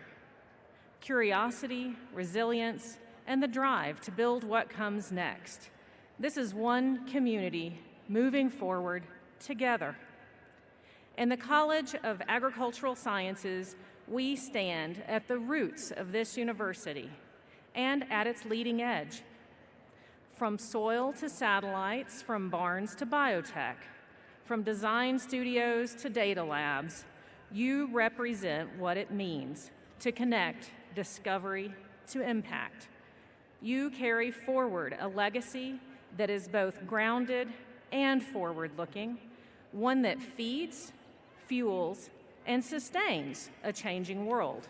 Curiosity, resilience, and the drive to build what comes next. This is one community moving forward together. In the College of Agricultural Sciences, we stand at the roots of this university and at its leading edge. From soil to satellites, from barns to biotech, from design studios to data labs, you represent what it means to connect discovery to impact. You carry forward a legacy that is both grounded and forward-looking, one that feeds, fuels, and sustains a changing world.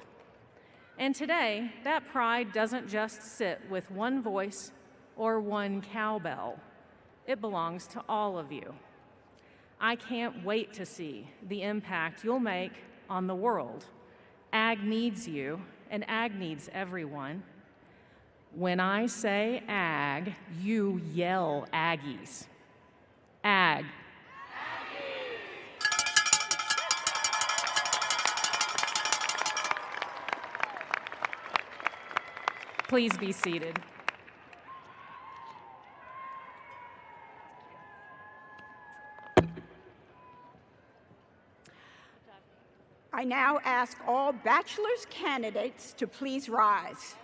And today, that pride doesn't just sit with one voice or one cowbell. It belongs to all of you. I can't wait to see the impact you'll make on the world. Ag needs you, and Ag needs everyone. When I say Ag, you yell Aggies. Ag. Please be seated. I now ask all bachelor's candidates to please rise.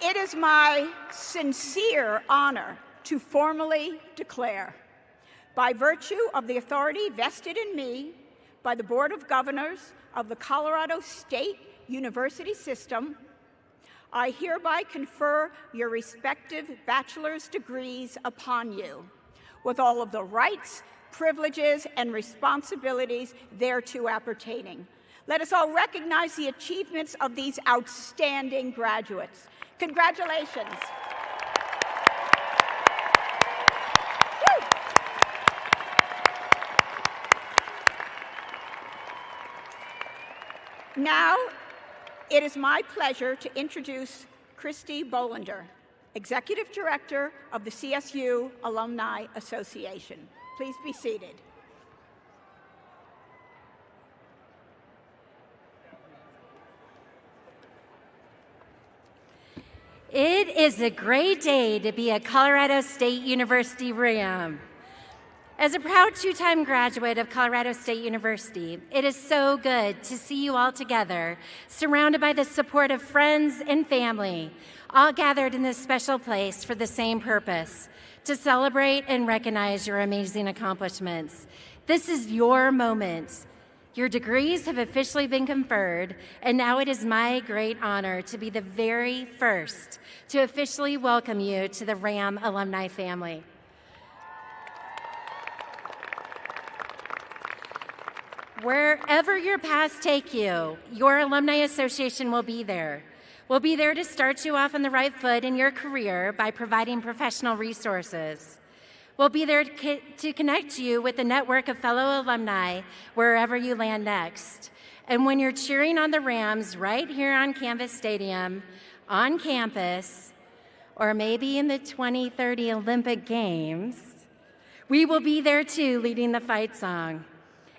It is my sincere honor to formally declare, by virtue of the authority vested in me by the Board of Governors of the Colorado State University System, I hereby confer your respective bachelor's degrees upon you, with all of the rights, privileges, and responsibilities thereto appertaining. Let us all recognize the achievements of these outstanding graduates. Congratulations. Now, it is my pleasure to introduce Christy Bolander, Executive Director of the CSU Alumni Association. Please be seated. It is a great day to be a Colorado State University Ram. As a proud two-time graduate of Colorado State University, it is so good to see you all together, surrounded by the support of friends and family, all gathered in this special place for the same purpose, to celebrate and recognize your amazing accomplishments. This is your moment. Your degrees have officially been conferred, and now it is my great honor to be the very first to officially welcome you to the RAM alumni family. Wherever your paths take you, your Alumni Association will be there. We'll be there to start you off on the right foot in your career by providing professional resources. We'll be there to connect you with a network of fellow alumni wherever you land next. And when you're cheering on the Rams right here on Canvas Stadium, on campus, or maybe in the 2030 Olympic Games, we will be there too, leading the fight song.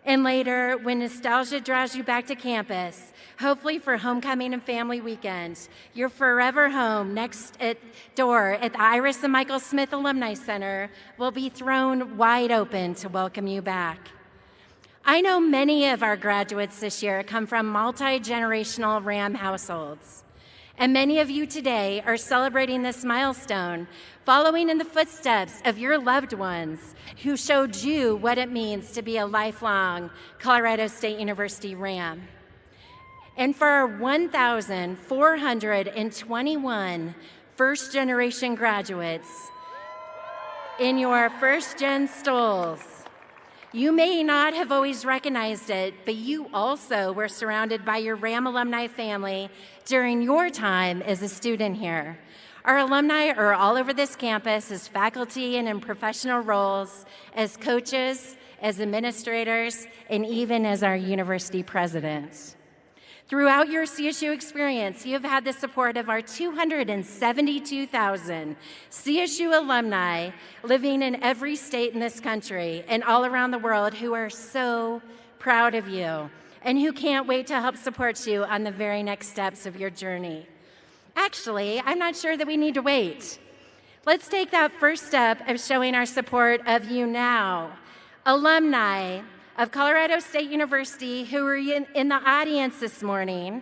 And later, when nostalgia draws you back to campus, hopefully for homecoming and family weekends, your forever home next door at the Iris and Michael Smith Alumni Center will be thrown wide open to welcome you back. I know many of our graduates this year come from multi-generational RAM households. And many of you today are celebrating this milestone, following in the footsteps of your loved ones who showed you what it means to be a lifelong Colorado State University RAM. And for our 1,421 first-generation graduates in your first-gen stoles, you may not have always recognized it, but you also were surrounded by your RAM alumni family during your time as a student here. Our alumni are all over this campus as faculty and in professional roles, as coaches, as administrators, and even as our university presidents. Throughout your CSU experience, you have had the support of our 272,000 CSU alumni living in every state in this country and all around the world who are so proud of you and who can't wait to help support you on the very next steps of your journey. Actually, I'm not sure that we need to wait. Let's take that first step of showing our support of you now. Alumni of Colorado State University who are in the audience this morning,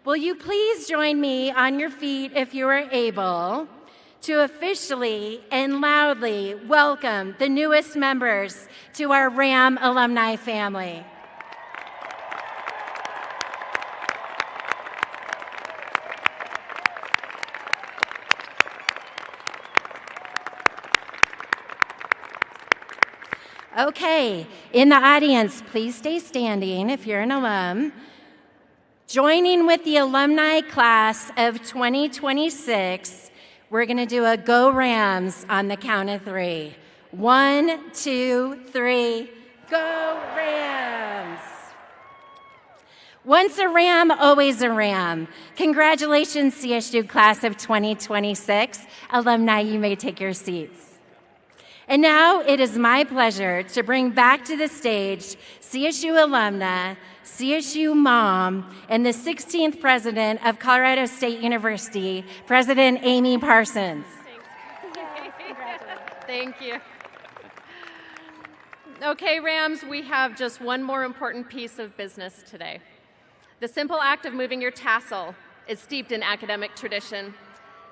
will you please join me on your feet if you are able to officially and loudly welcome the newest members to our RAM alumni family. Okay, in the audience, please stay standing if you're an alum. Joining with the alumni class of 2026, we're going to do a Go Rams on the count of 3. 1, 2, 3, Go Rams! Once a Ram, always a Ram. Congratulations, CSU class of 2026. Alumni, you may take your seats. And now it is my pleasure to bring back to the stage CSU alumna, CSU mom, and the 16th president of Colorado State University, President Amy Parsons. Thank you. Okay, Rams, we have just one more important piece of business today. The simple act of moving your tassel is steeped in academic tradition.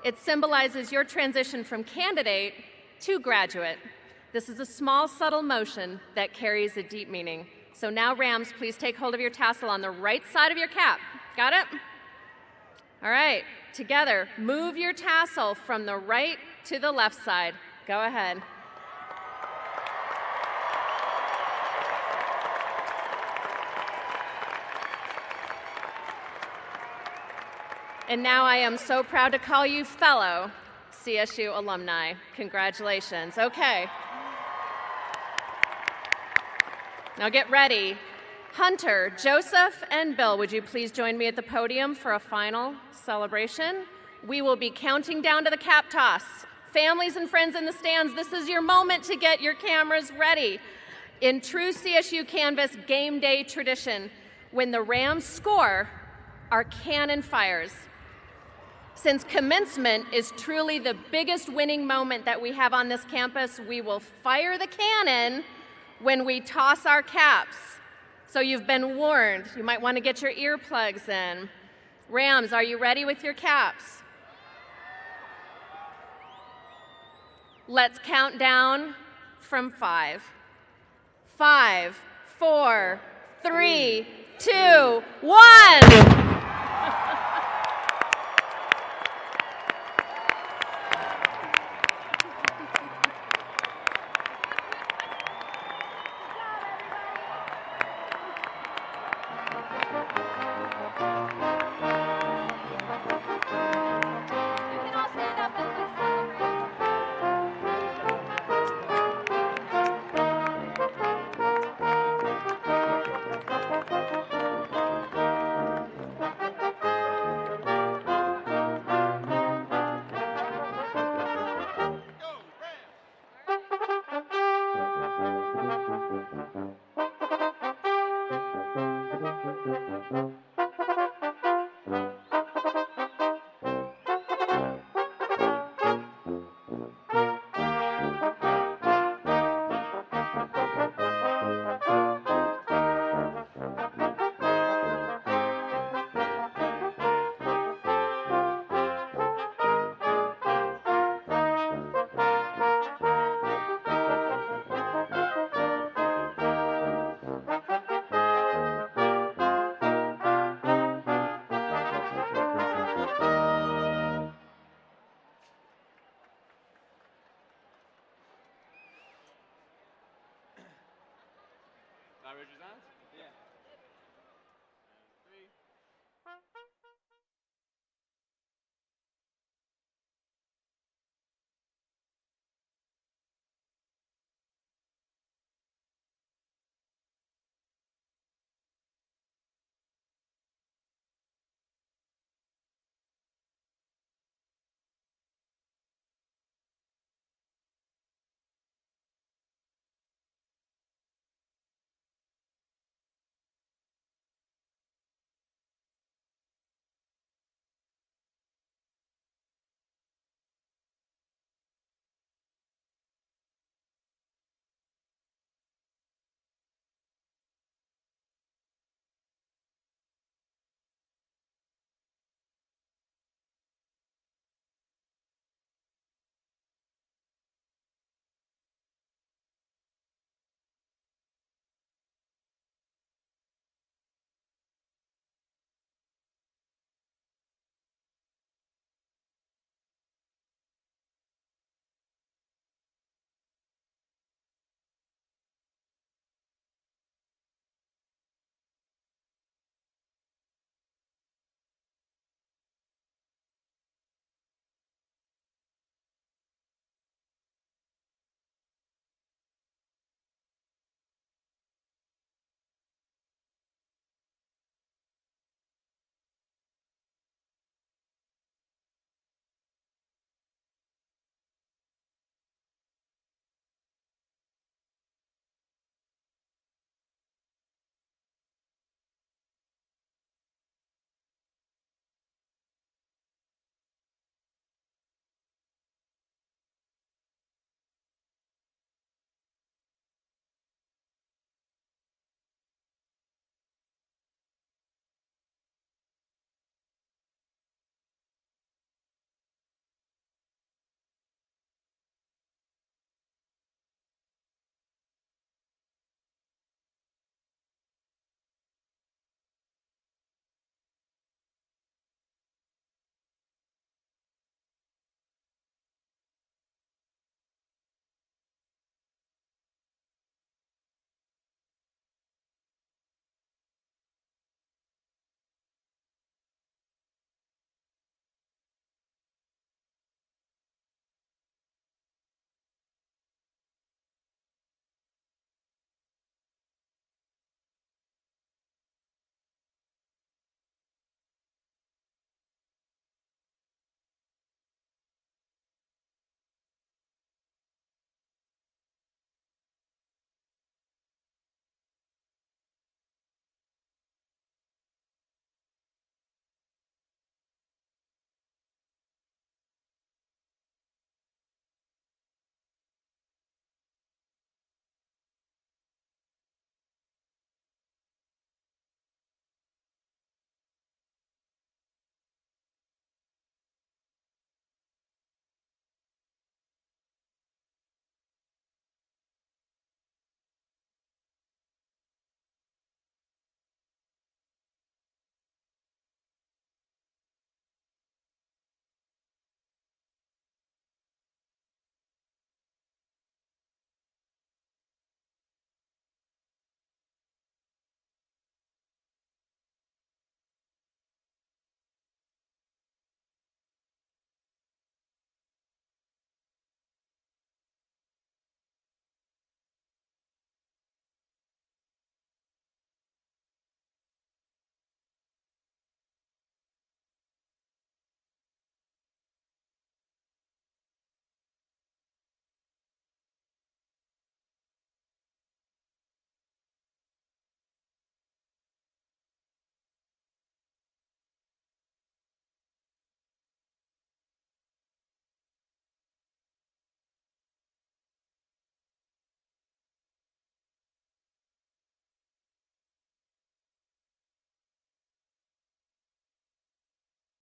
It symbolizes your transition from candidate to graduate. This is a small, subtle motion that carries a deep meaning. So now, Rams, please take hold of your tassel on the right side of your cap. Got it? All right, together, move your tassel from the right to the left side. Go ahead. And now I am so proud to call you fellow CSU alumni. Congratulations. Okay. Now get ready. Hunter, Joseph, and Bill, would you please join me at the podium for a final celebration? We will be counting down to the cap toss. Families and friends in the stands, this is your moment to get your cameras ready. In true CSU Canvas game day tradition, when the Rams score, our cannon fires. Since commencement is truly the biggest winning moment that we have on this campus, we will fire the cannon when we toss our caps. So you've been warned. You might want to get your earplugs in. Rams, are you ready with your caps? Let's count down from 5. 5, 4, 3, 2, 1. I raise your hands? Yeah. 3.